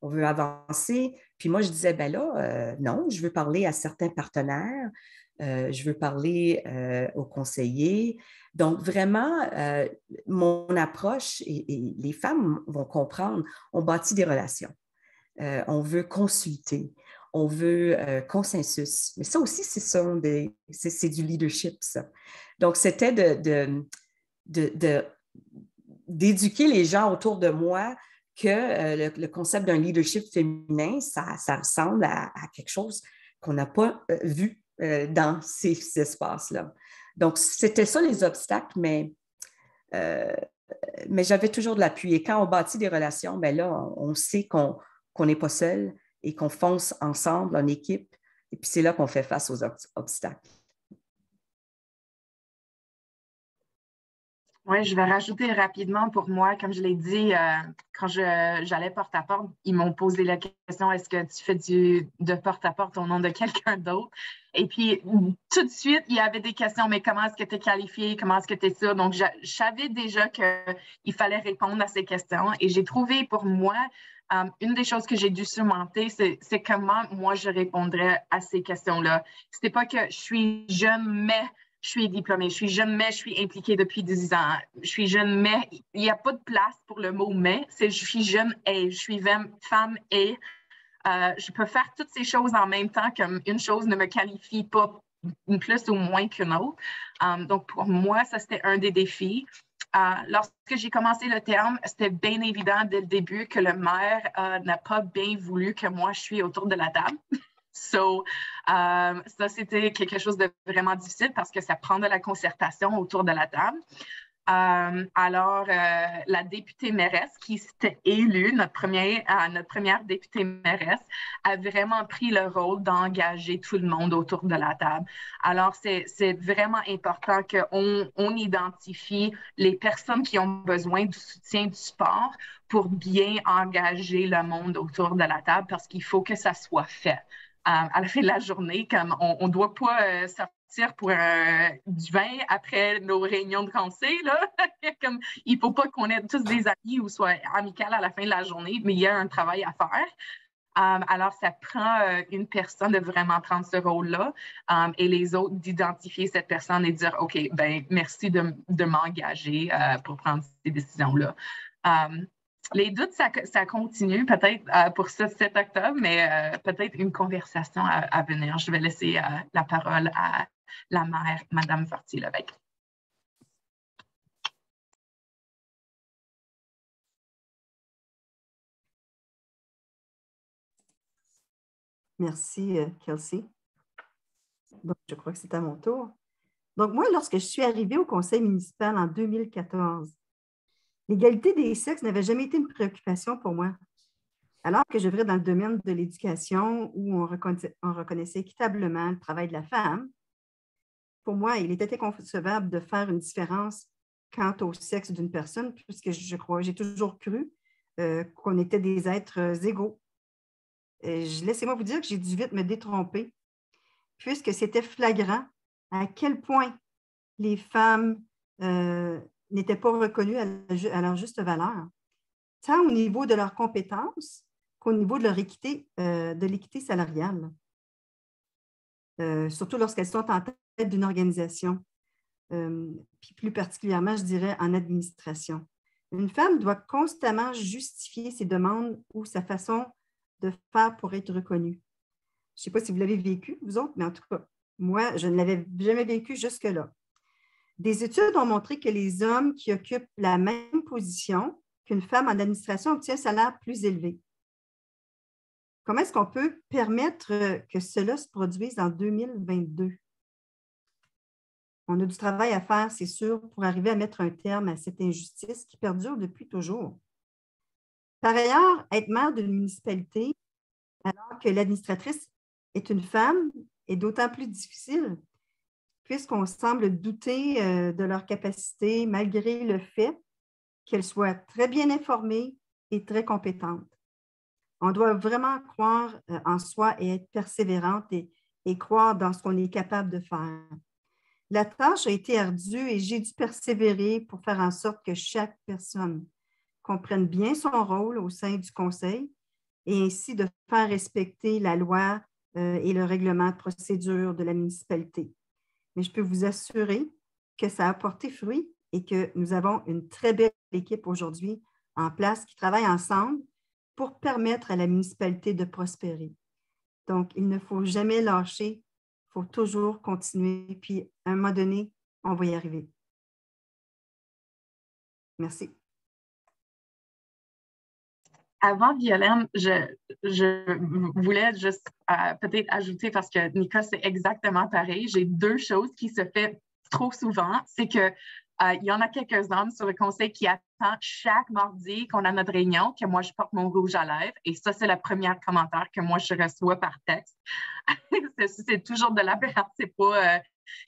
on veut avancer. Puis moi, je disais, ben là, non, je veux parler à certains partenaires, je veux parler aux conseillers. Donc, vraiment, mon approche, et les femmes vont comprendre, on bâtit des relations. On veut consulter, on veut consensus. Mais ça aussi, c'est du leadership, ça. Donc, c'était d'éduquer les gens autour de moi que le concept d'un leadership féminin, ça ressemble à quelque chose qu'on n'a pas vu dans ces espaces-là. Donc, c'était ça les obstacles, mais j'avais toujours de l'appui. Et quand on bâtit des relations, bien là, on sait qu'on n'est pas seul et qu'on fonce ensemble en équipe. Et puis, c'est là qu'on fait face aux obstacles. Oui, je vais rajouter rapidement pour moi, comme je l'ai dit, quand j'allais porte-à-porte, ils m'ont posé la question, est-ce que tu fais de porte-à-porte au nom de quelqu'un d'autre? Et puis, tout de suite, il y avait des questions, mais comment est-ce que tu es qualifié? Comment est-ce que tu es ça? Donc, je savais déjà qu'il fallait répondre à ces questions. Et j'ai trouvé pour moi, une des choses que j'ai dû surmonter, c'est comment moi je répondrais à ces questions-là. C'était pas que je suis jeune, mais je suis diplômée, je suis jeune, mais je suis impliquée depuis 10 ans. Je suis jeune, mais il n'y a pas de place pour le mot mais. C'est je suis jeune et je suis femme et je peux faire toutes ces choses en même temps, comme une chose ne me qualifie pas une plus ou moins qu'une autre. Donc, pour moi, ça, c'était un des défis. Lorsque j'ai commencé le terme, c'était bien évident dès le début que le maire n'a pas bien voulu que moi, je suis autour de la table. Ça, c'était quelque chose de vraiment difficile parce que ça prend de la concertation autour de la table. Alors, la députée mairesse qui s'était élue, notre première députée mairesse, a vraiment pris le rôle d'engager tout le monde autour de la table. Alors, c'est vraiment important qu'on identifie les personnes qui ont besoin du soutien, du support pour bien engager le monde autour de la table parce qu'il faut que ça soit fait. À la fin de la journée, comme on ne doit pas sortir pour du vin après nos réunions de conseil. Là. Comme, il ne faut pas qu'on ait tous des amis ou soit amicales à la fin de la journée, mais il y a un travail à faire. Alors, ça prend une personne de vraiment prendre ce rôle-là et les autres d'identifier cette personne et dire, OK, ben merci de m'engager pour prendre ces décisions-là. Les doutes, ça continue peut-être pour ce 7 octobre, mais peut-être une conversation à venir. Je vais laisser la parole à la maire, Mme Fortier-Lévesque. Merci, Kelsey. Donc, je crois que c'est à mon tour. Donc, moi, lorsque je suis arrivée au conseil municipal en 2014, l'égalité des sexes n'avait jamais été une préoccupation pour moi. Alors que j'œuvrais dans le domaine de l'éducation où on reconnaissait équitablement le travail de la femme, pour moi, il était inconcevable de faire une différence quant au sexe d'une personne, puisque j'ai toujours cru qu'on était des êtres égaux. Laissez-moi vous dire que j'ai dû vite me détromper, puisque c'était flagrant à quel point les femmes n'étaient pas reconnues à leur juste valeur, tant au niveau de leurs compétences qu'au niveau de leur équité, de l'équité salariale, surtout lorsqu'elles sont en tête d'une organisation, puis plus particulièrement, je dirais, en administration. Une femme doit constamment justifier ses demandes ou sa façon de faire pour être reconnue. Je ne sais pas si vous l'avez vécu, vous autres, mais en tout cas, moi, je ne l'avais jamais vécu jusque-là. Des études ont montré que les hommes qui occupent la même position qu'une femme en administration obtiennent un salaire plus élevé. Comment est-ce qu'on peut permettre que cela se produise en 2022? On a du travail à faire, c'est sûr, pour arriver à mettre un terme à cette injustice qui perdure depuis toujours. Par ailleurs, être maire d'une municipalité, alors que l'administratrice est une femme, est d'autant plus difficile puisqu'on semble douter de leur capacité malgré le fait qu'elles soient très bien informées et très compétentes. On doit vraiment croire en soi et être persévérante et croire dans ce qu'on est capable de faire. La tâche a été ardue et j'ai dû persévérer pour faire en sorte que chaque personne comprenne bien son rôle au sein du conseil et ainsi de faire respecter la loi et le règlement de procédure de la municipalité. Mais je peux vous assurer que ça a porté fruit et que nous avons une très belle équipe aujourd'hui en place qui travaille ensemble pour permettre à la municipalité de prospérer. Donc, il ne faut jamais lâcher, il faut toujours continuer, puis à un moment donné, on va y arriver. Merci. Avant, Violaine, je voulais juste peut-être ajouter, parce que Nika, c'est exactement pareil. J'ai deux choses qui se font trop souvent. C'est que il y en a quelques-uns sur le conseil qui attendent chaque mardi qu'on a notre réunion, que moi, je porte mon rouge à lèvres. Et ça, c'est le premier commentaire que moi, je reçois par texte. C'est toujours de la perte, c'est pas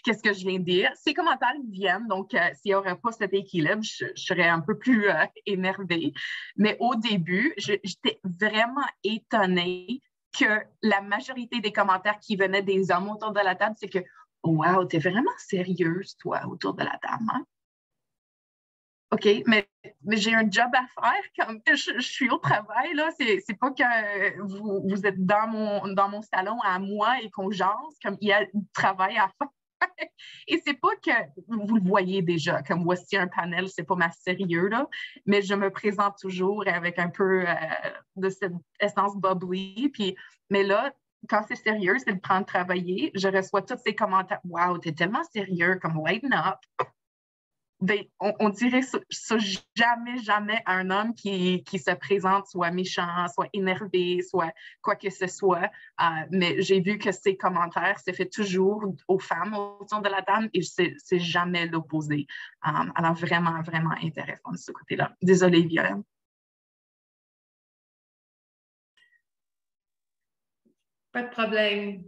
qu'est-ce que je viens de dire. Ces commentaires viennent, donc s'il n'y aurait pas cet équilibre, je serais un peu plus énervée. Mais au début, j'étais vraiment étonnée que la majorité des commentaires qui venaient des hommes autour de la table, c'est que « Wow, t'es vraiment sérieuse, toi, autour de la table, hein? » OK, mais j'ai un job à faire, comme je suis au travail, là. C'est pas que vous êtes dans mon salon à moi et qu'on jase, comme il y a du travail à faire. Et c'est pas que vous le voyez déjà, comme voici un panel, c'est pas ma sérieux, là, mais je me présente toujours avec un peu de cette essence bubbly. Mais là, quand c'est sérieux, c'est le prendre travailler. Je reçois tous ces commentaires. Wow, t'es tellement sérieux, comme lighten up. Ben, on dirait ça jamais à un homme qui se présente soit méchant, soit énervé, soit quoi que ce soit. Mais j'ai vu que ces commentaires se fait toujours aux femmes autour de la table et c'est jamais l'opposé. Alors vraiment, vraiment intéressant de ce côté-là. Désolée, Violaine. Pas de problème.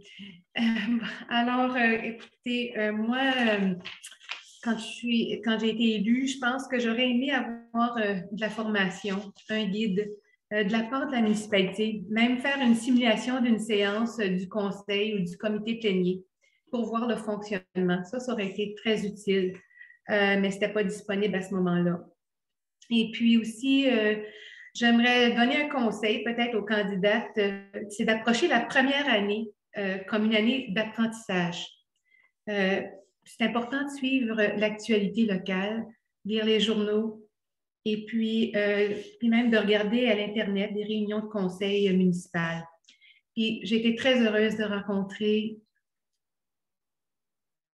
Alors, écoutez, moi, quand j'ai été élue, je pense que j'aurais aimé avoir de la formation, un guide de la part de la municipalité, même faire une simulation d'une séance du conseil ou du comité plénier pour voir le fonctionnement. Ça aurait été très utile, mais ce n'était pas disponible à ce moment-là. Et puis aussi, j'aimerais donner un conseil peut-être aux candidates, c'est d'approcher la première année comme une année d'apprentissage. C'est important de suivre l'actualité locale, lire les journaux et puis même de regarder à l'Internet des réunions de conseil municipal. Puis j'ai été très heureuse de rencontrer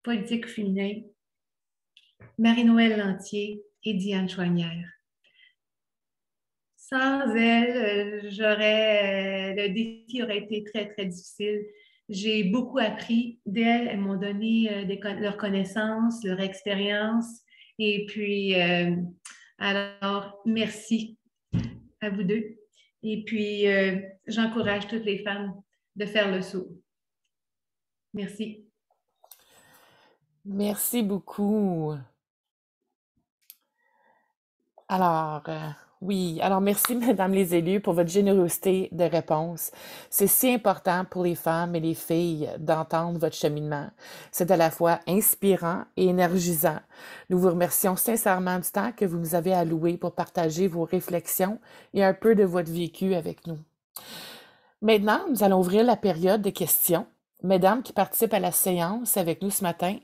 Politique féminin, Marie-Noëlle Lantier et Diane Chouanière. Sans elles, le défi aurait été très, très difficile. J'ai beaucoup appris d'elles. Elles m'ont donné leurs connaissances, leur expérience. Et puis, alors, merci à vous deux. Et puis, j'encourage toutes les femmes de faire le saut. Merci. Merci beaucoup. Alors, oui, alors merci, Mesdames les élus, pour votre générosité de réponse. C'est si important pour les femmes et les filles d'entendre votre cheminement. C'est à la fois inspirant et énergisant. Nous vous remercions sincèrement du temps que vous nous avez alloué pour partager vos réflexions et un peu de votre vécu avec nous. Maintenant, nous allons ouvrir la période de questions. Mesdames qui participent à la séance avec nous ce matin,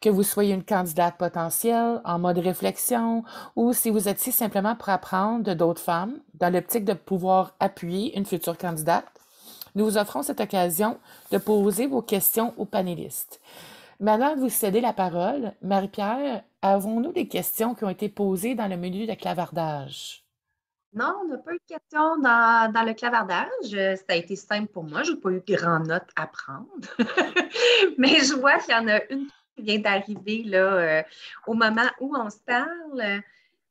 que vous soyez une candidate potentielle, en mode réflexion, ou si vous êtes ici simplement pour apprendre de d'autres femmes, dans l'optique de pouvoir appuyer une future candidate, nous vous offrons cette occasion de poser vos questions aux panélistes. Maintenant, vous cédez la parole. Marie-Pierre, avons-nous des questions qui ont été posées dans le menu de clavardage? Non, on n'a pas eu de questions dans le clavardage. Ça a été simple pour moi. Je n'ai pas eu de grandes notes à prendre. Mais je vois qu'il y en a une qui vient d'arriver là, au moment où on se parle.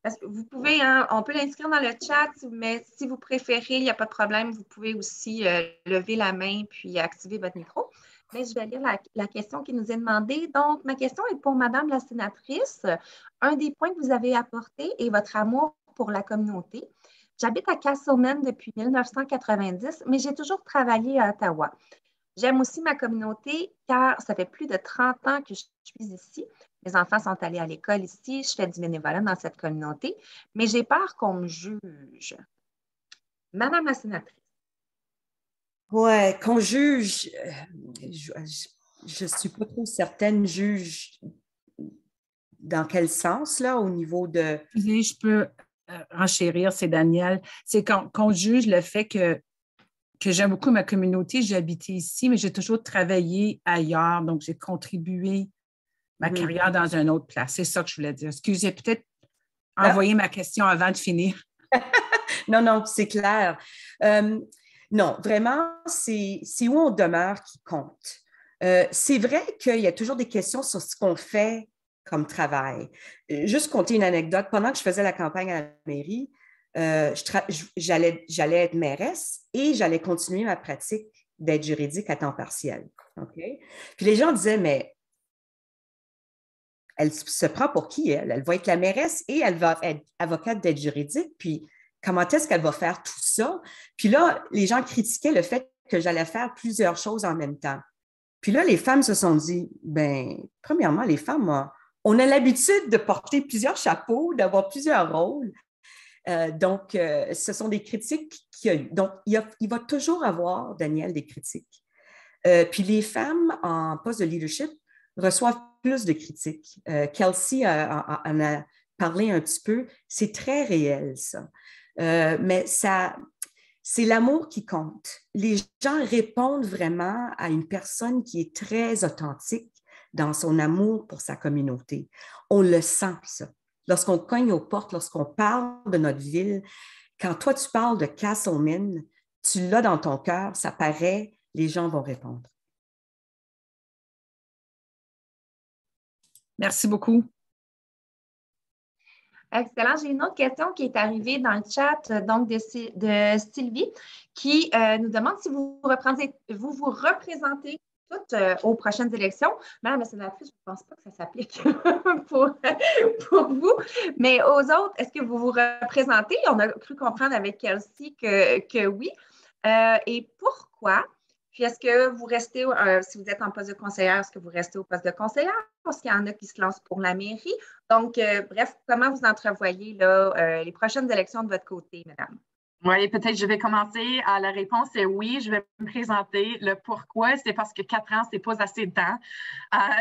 Parce que vous pouvez, hein, on peut l'inscrire dans le chat, mais si vous préférez, il n'y a pas de problème, vous pouvez aussi lever la main puis activer votre micro. Mais je vais lire la question qui nous est demandée. Donc, ma question est pour Madame la sénatrice. Un des points que vous avez apporté est votre amour pour la communauté. J'habite à Castleman depuis 1990, mais j'ai toujours travaillé à Ottawa. J'aime aussi ma communauté car ça fait plus de 30 ans que je suis ici. Mes enfants sont allés à l'école ici, je fais du bénévolat dans cette communauté, mais j'ai peur qu'on me juge. Madame la sénatrice. Ouais, qu'on juge, je ne suis pas trop certaine, juge dans quel sens, là, au niveau de... Je peux renchérir, c'est Danielle. C'est qu'on juge le fait que j'aime beaucoup ma communauté, j'ai habité ici, mais j'ai toujours travaillé ailleurs, donc j'ai contribué ma carrière dans une autre place. C'est ça que je voulais dire. Excusez, peut-être envoyer ma question avant de finir. Non, c'est clair. Non, vraiment, c'est où on demeure qui compte. C'est vrai qu'il y a toujours des questions sur ce qu'on fait comme travail. Juste conter une anecdote. Pendant que je faisais la campagne à la mairie, j'allais être mairesse et j'allais continuer ma pratique d'aide juridique à temps partiel. Okay? Puis les gens disaient, mais elle se prend pour qui, elle? Elle va être la mairesse et elle va être avocate d'aide juridique, puis comment est-ce qu'elle va faire tout ça? Puis là, les gens critiquaient le fait que j'allais faire plusieurs choses en même temps. Puis là, les femmes se sont dit, bien, premièrement, les femmes, on a l'habitude de porter plusieurs chapeaux, d'avoir plusieurs rôles. Donc, ce sont des critiques qu'il y a eu. Donc, il va toujours avoir, Danielle, des critiques. Puis les femmes en poste de leadership reçoivent plus de critiques. Kelsey en a parlé un petit peu. C'est très réel, ça. Mais c'est l'amour qui compte. Les gens répondent vraiment à une personne qui est très authentique dans son amour pour sa communauté. On le sent, ça. Lorsqu'on cogne aux portes, lorsqu'on parle de notre ville, quand toi, tu parles de Castleman, tu l'as dans ton cœur, ça paraît, les gens vont répondre. Merci beaucoup. Excellent. J'ai une autre question qui est arrivée dans le chat donc de Sylvie qui nous demande si vous vous représentez toutes aux prochaines élections. Madame la sénatrice, je ne pense pas que ça s'applique pour vous, mais aux autres, est-ce que vous vous représentez? On a cru comprendre avec Kelsey que oui. Et pourquoi? Puis est-ce que vous restez, si vous êtes en poste de conseillère, est-ce que vous restez au poste de conseillère? Parce qu'il y en a qui se lancent pour la mairie. Donc, bref, comment vous entrevoyez là, les prochaines élections de votre côté, madame? Oui, peut-être je vais commencer. La réponse est oui, je vais me présenter. Le pourquoi, c'est parce que 4 ans, c'est pas assez de temps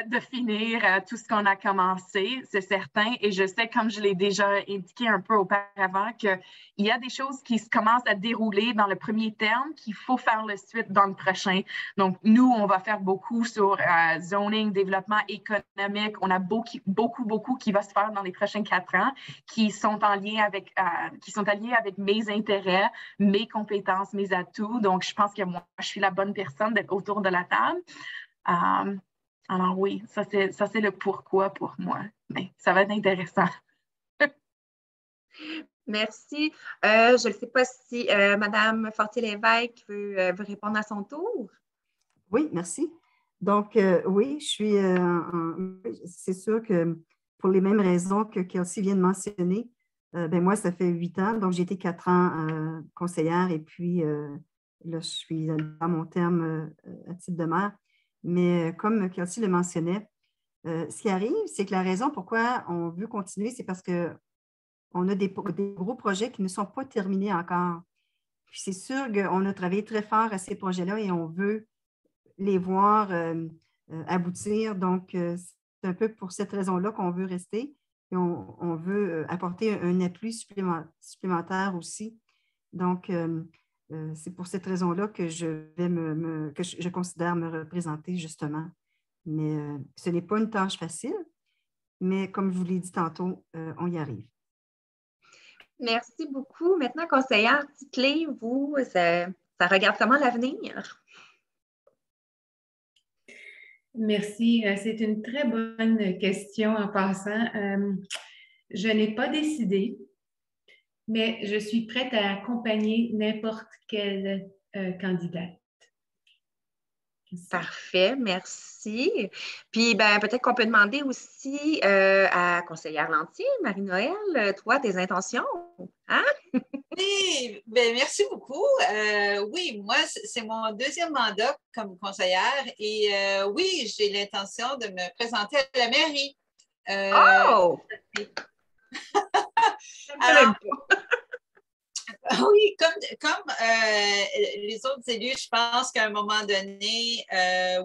de finir tout ce qu'on a commencé, c'est certain. Et je sais, comme je l'ai déjà indiqué un peu auparavant, qu'il y a des choses qui se commencent à dérouler dans le premier terme qu'il faut faire le suite dans le prochain. Donc, nous, on va faire beaucoup sur zoning, développement économique. On a beaucoup qui va se faire dans les prochains 4 ans qui sont alliés avec mes intérêts, mes compétences, mes atouts. Donc, je pense que moi, je suis la bonne personne d'être autour de la table. Alors oui, ça c'est le pourquoi pour moi. Mais ça va être intéressant. Merci. Je ne sais pas si Mme Fortier-Lévesque veut répondre à son tour. Oui, merci. Donc, oui, je suis. C'est sûr que pour les mêmes raisons que Kelsey vient de mentionner, moi, ça fait 8 ans, donc j'ai été 4 ans conseillère et puis là, je suis dans mon terme à titre de maire. Mais comme Kelsey le mentionnait, ce qui arrive, c'est que la raison pourquoi on veut continuer, c'est parce qu'on a des gros projets qui ne sont pas terminés encore. Puis c'est sûr qu'on a travaillé très fort à ces projets-là et on veut les voir aboutir. Donc, c'est un peu pour cette raison-là qu'on veut rester. Et on veut apporter un appui supplémentaire aussi. Donc, c'est pour cette raison-là que je considère me représenter justement. Mais ce n'est pas une tâche facile, mais comme je vous l'ai dit tantôt, on y arrive. Merci beaucoup. Maintenant, conseillère Titley, vous, ça regarde comment l'avenir? Merci. C'est une très bonne question en passant. Je n'ai pas décidé, mais je suis prête à accompagner n'importe quel candidat. Parfait, merci. Puis, ben, peut-être qu'on peut demander aussi à conseillère Lantier, Marie-Noël, toi, tes intentions, hein? Oui, ben, merci beaucoup. Oui, moi, c'est mon deuxième mandat comme conseillère et oui, j'ai l'intention de me présenter à la mairie. Oh! Alors, oui, comme les autres élus, je pense qu'à un moment donné,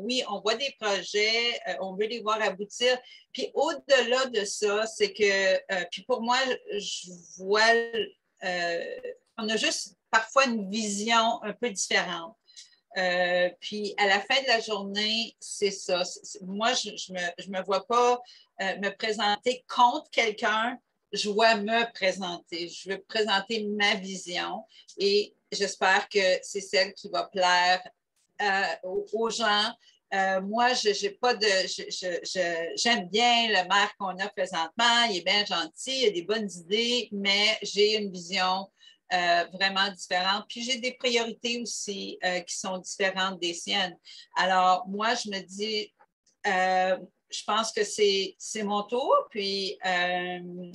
oui, on voit des projets, on veut les voir aboutir. Puis au-delà de ça, c'est que, puis pour moi, je vois, on a juste parfois une vision un peu différente. Puis à la fin de la journée, c'est ça. Moi, je me vois pas me présenter contre quelqu'un. Je vois me présenter. Je veux présenter ma vision et j'espère que c'est celle qui va plaire aux gens. Moi, j'ai pas de. J'aime bien le maire qu'on a présentement. Il est bien gentil, il a des bonnes idées, mais j'ai une vision vraiment différente. Puis j'ai des priorités aussi qui sont différentes des siennes. Alors, moi, je me dis, je pense que c'est mon tour. Puis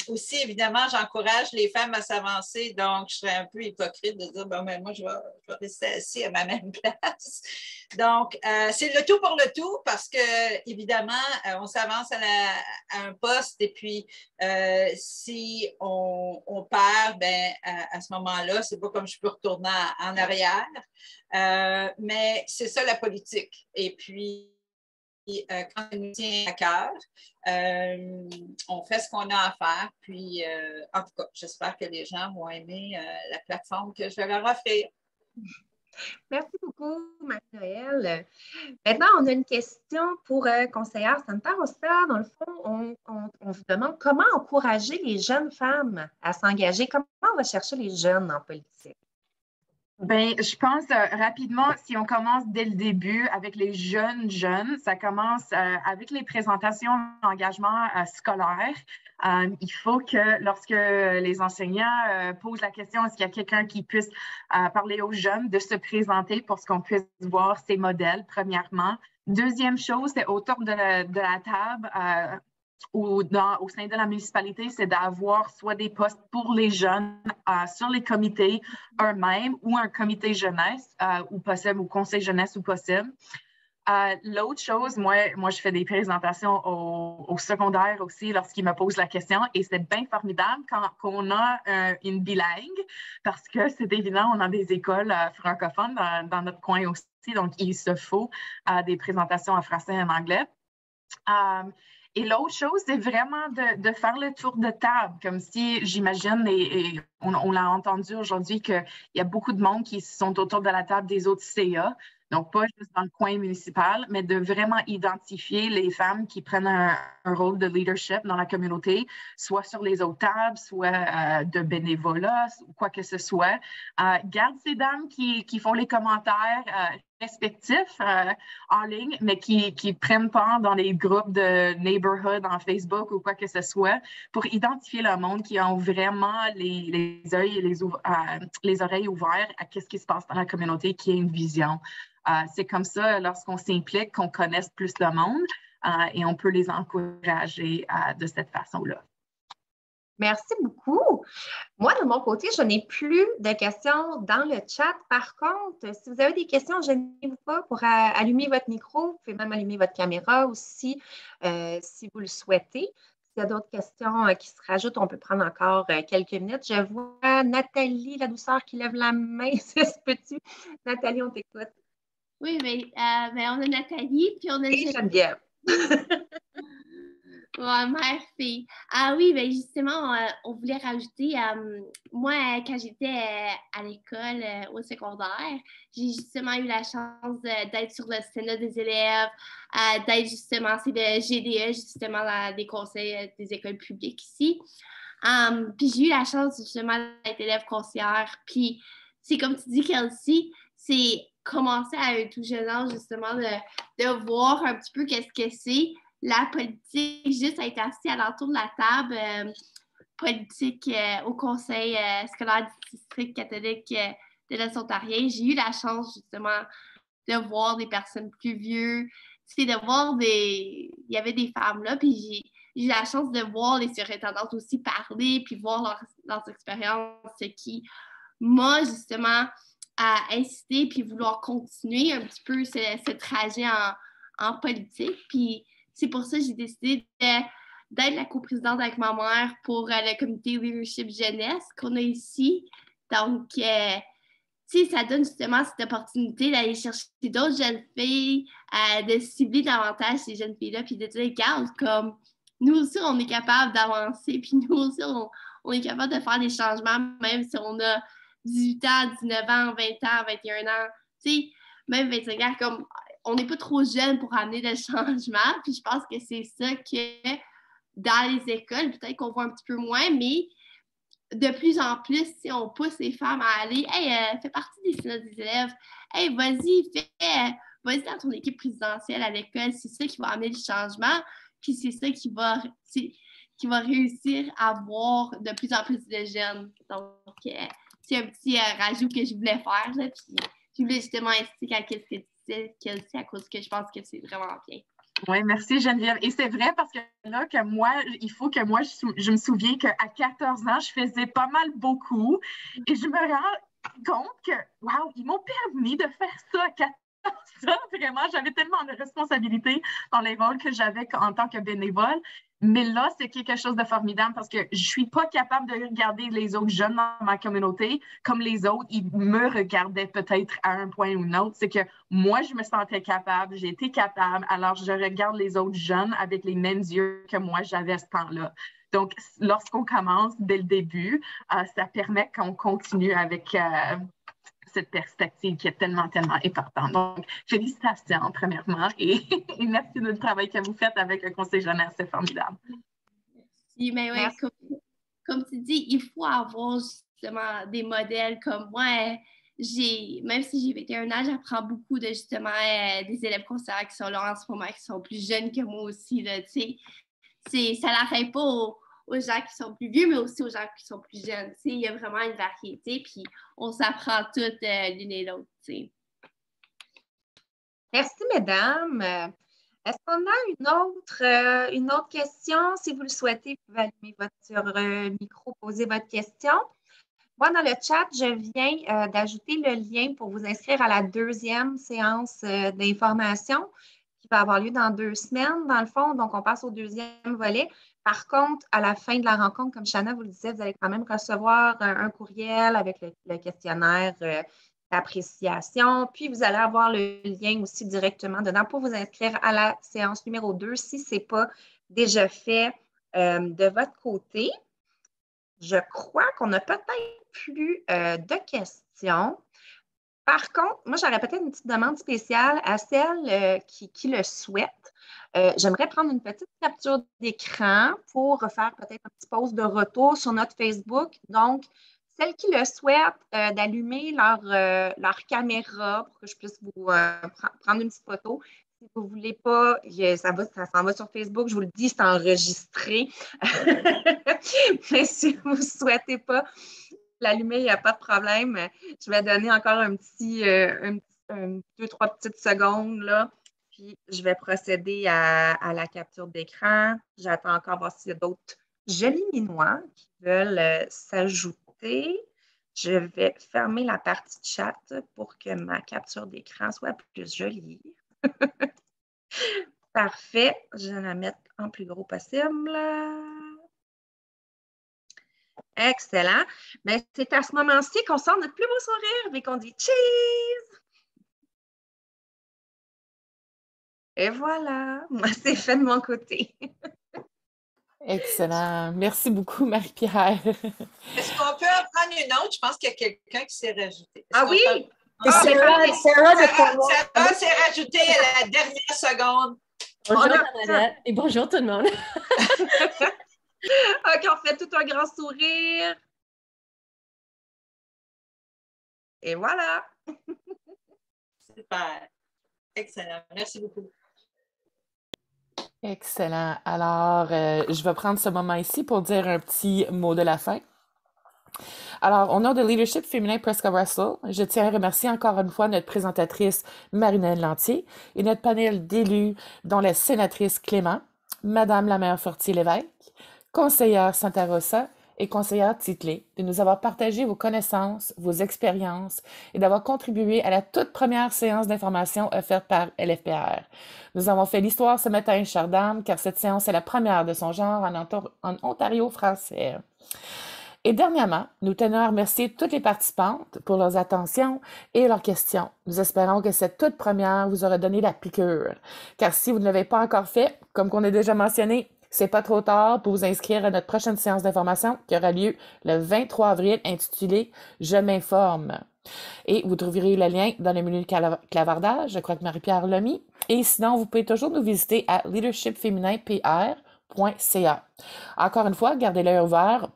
aussi, évidemment, j'encourage les femmes à s'avancer. Donc, je serais un peu hypocrite de dire, bon, mais moi, je vais rester assis à ma même place. Donc, c'est le tout pour le tout parce que, évidemment, on s'avance à un poste et puis si on perd, ben, à ce moment-là, c'est pas comme je peux retourner en arrière. Mais c'est ça la politique. Et puis, quand ça nous tient à cœur, on fait ce qu'on a à faire. Puis, en tout cas, j'espère que les gens vont aimer la plateforme que je vais leur offrir. Merci beaucoup, Marie-Noël. Maintenant, on a une question pour conseillère Santa Rosa. Dans le fond, on vous demande comment encourager les jeunes femmes à s'engager. Comment on va chercher les jeunes en politique? Bien, je pense rapidement, si on commence dès le début avec les jeunes, ça commence avec les présentations d'engagement scolaire. Il faut que lorsque les enseignants posent la question, est-ce qu'il y a quelqu'un qui puisse parler aux jeunes, de se présenter pour qu'on puisse voir ses modèles, premièrement. Deuxième chose, c'est autour de la table. Au sein de la municipalité, c'est d'avoir soit des postes pour les jeunes sur les comités eux-mêmes ou un comité jeunesse ou possible, ou conseil jeunesse ou possible. L'autre chose, moi, je fais des présentations au secondaire aussi lorsqu'ils me posent la question et c'est bien formidable quand on a une bilingue parce que c'est évident, on a des écoles francophones dans notre coin aussi, donc il se faut des présentations en français et en anglais. Et l'autre chose, c'est vraiment de faire le tour de table, comme si, j'imagine, et on l'a entendu aujourd'hui, qu'il y a beaucoup de monde qui sont autour de la table des autres CA, donc pas juste dans le coin municipal, mais de vraiment identifier les femmes qui prennent un rôle de leadership dans la communauté, soit sur les autres tables, soit de bénévolat, ou quoi que ce soit. Garde ces dames qui font les commentaires respectifs en ligne, mais qui prennent part dans les groupes de neighborhood en Facebook ou quoi que ce soit, pour identifier le monde qui ont vraiment les yeux et les oreilles ouverts à ce qui se passe dans la communauté, qui a une vision. C'est comme ça, lorsqu'on s'implique, qu'on connaisse plus le monde et on peut les encourager de cette façon-là. Merci beaucoup. Moi, de mon côté, je n'ai plus de questions dans le chat. Par contre, si vous avez des questions, gênez-vous pas pour allumer votre micro. Vous pouvez même allumer votre caméra aussi si vous le souhaitez. S'il y a d'autres questions qui se rajoutent, on peut prendre encore quelques minutes. Je vois Nathalie, la douceur, qui lève la main. Ça se peut-tu? Nathalie, on t'écoute. Oui, mais on a Nathalie, puis on a Geneviève. Ouais, merci. Ah oui, bien justement, on voulait rajouter, moi, quand j'étais à l'école au secondaire, j'ai justement eu la chance d'être sur le Sénat des élèves, d'être justement, c'est le GDE, justement, dans des conseils des écoles publiques ici. Puis j'ai eu la chance justement d'être élève conseillère. Puis c'est comme tu dis, Kelsey, c'est commencer à un tout jeune âge, justement, de voir un petit peu qu'est-ce que c'est la politique, juste être assis à l'entour de la table, politique au conseil scolaire du district catholique de l'Est ontarien. J'ai eu la chance justement de voir des personnes plus vieux, de voir il y avait des femmes là, puis j'ai eu la chance de voir les surintendantes aussi parler, puis voir leurs expériences, ce qui m'a justement incité, puis vouloir continuer un petit peu ce trajet en politique. Puis c'est pour ça que j'ai décidé d'être la coprésidente avec ma mère pour le comité Leadership Jeunesse qu'on a ici. Donc, ça donne justement cette opportunité d'aller chercher d'autres jeunes filles, de cibler davantage ces jeunes filles-là, puis de dire, regarde, comme nous aussi, on est capable d'avancer, puis nous aussi, on est capable de faire des changements, même si on a 18 ans, 19 ans, 20 ans, 21 ans, même 25 ans, comme on n'est pas trop jeune pour amener le changement, puis je pense que c'est ça que dans les écoles, peut-être qu'on voit un petit peu moins, mais de plus en plus, si on pousse les femmes à aller, hey, fais partie des synodes des élèves, hey, vas-y dans ton équipe présidentielle à l'école, c'est ça qui va amener le changement, puis c'est ça qui va réussir à avoir de plus en plus de jeunes. Donc, c'est un petit rajout que je voulais faire, là, puis je voulais justement insister à ce que tu disais, Kelsey, à cause que je pense que c'est vraiment bien. Oui, merci Geneviève. Et c'est vrai parce que là, il faut que moi, je me souviens qu'à 14 ans, je faisais pas mal beaucoup. Et je me rends compte que, wow, ils m'ont permis de faire ça à 14 ans. Vraiment, j'avais tellement de responsabilités dans les rôles que j'avais en tant que bénévole. Mais là, c'est quelque chose de formidable parce que je suis pas capable de regarder les autres jeunes dans ma communauté comme les autres. Ils me regardaient peut-être à un point ou un autre. C'est que moi, je me sentais capable, j'ai été capable. Alors, je regarde les autres jeunes avec les mêmes yeux que moi, j'avais à ce temps-là. Donc, lorsqu'on commence dès le début, ça permet qu'on continue avec cette perspective qui est tellement, tellement importante. Donc, félicitations, premièrement, et merci du travail que vous faites avec le Conseil jeunesse, c'est formidable. Merci, mais oui, comme tu dis, il faut avoir justement des modèles comme moi. Même si j'ai 21 ans, j'apprends beaucoup de justement des élèves considérés qui sont là en ce moment, qui sont plus jeunes que moi aussi. Là, ça n'arrête pas aux gens qui sont plus vieux, mais aussi aux gens qui sont plus jeunes. Il y a vraiment une variété, puis on s'apprend toutes l'une et l'autre. Merci, mesdames. Est-ce qu'on a une autre question? Si vous le souhaitez, vous pouvez allumer votre micro, poser votre question. Moi, dans le chat, je viens d'ajouter le lien pour vous inscrire à la deuxième séance d'information qui va avoir lieu dans 2 semaines, dans le fond. Donc, on passe au deuxième volet. Par contre, à la fin de la rencontre, comme Shanna vous le disait, vous allez quand même recevoir un courriel avec le questionnaire d'appréciation. Puis, vous allez avoir le lien aussi directement dedans pour vous inscrire à la séance numéro 2 si ce n'est pas déjà fait de votre côté. Je crois qu'on n'a peut-être plus de questions. Par contre, moi, j'aurais peut-être une petite demande spéciale à celles qui le souhaitent. J'aimerais prendre une petite capture d'écran pour faire peut-être un petit pause de retour sur notre Facebook. Donc, celles qui le souhaitent, d'allumer leur caméra pour que je puisse vous prendre une petite photo. Si vous ne voulez pas, ça s'en va sur Facebook, je vous le dis, c'est enregistré. Mais si vous ne souhaitez pas l'allumer, il n'y a pas de problème. Je vais donner encore un petit 2-3 petites secondes, là, puis je vais procéder à la capture d'écran. J'attends encore voir s'il y a d'autres jolis minois qui veulent s'ajouter. Je vais fermer la partie chat pour que ma capture d'écran soit plus jolie. Parfait. Je vais la mettre en plus gros possible. Excellent. Mais c'est à ce moment-ci qu'on sort notre plus beau sourire et qu'on dit cheese. Et voilà, moi, c'est fait de mon côté. Excellent. Merci beaucoup, Marie-Pierre. Est-ce qu'on peut en prendre une autre? Je pense qu'il y a quelqu'un qui s'est rajouté. Ah oui? Sarah s'est rajoutée à la dernière seconde. Bonjour, et bonjour tout le monde. OK, on fait tout un grand sourire. Et voilà. Super. Excellent. Merci beaucoup. Excellent. Alors, je vais prendre ce moment ici pour dire un petit mot de la fin. Alors, au nom de Leadership Féminin Prescott Russell, je tiens à remercier encore une fois notre présentatrice Marinelle Lantier et notre panel d'élus, dont la sénatrice Clément, Madame la maire Fortier-Lévesque, conseillère Santa Rosa et conseillère Titley, de nous avoir partagé vos connaissances, vos expériences et d'avoir contribué à la toute première séance d'information offerte par LFPR. Nous avons fait l'histoire ce matin, chères dames, car cette séance est la première de son genre en Ontario français. Et dernièrement, nous tenons à remercier toutes les participantes pour leurs attentions et leurs questions. Nous espérons que cette toute première vous aura donné la piqûre. Car si vous ne l'avez pas encore fait, comme qu'on a déjà mentionné, c'est pas trop tard pour vous inscrire à notre prochaine séance d'information qui aura lieu le 23 avril intitulée « Je m'informe ». Et vous trouverez le lien dans le menu clavardage, je crois que Marie-Pierre l'a mis. Et sinon, vous pouvez toujours nous visiter à leadershipfémininpr.ca. Encore une fois, gardez l'œil ouvert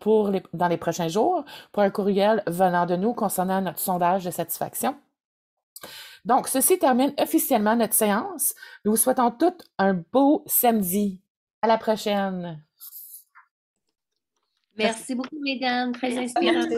dans les prochains jours pour un courriel venant de nous concernant notre sondage de satisfaction. Donc, ceci termine officiellement notre séance. Nous vous souhaitons toutes un beau samedi. À la prochaine. Merci beaucoup, mesdames. Très inspirant.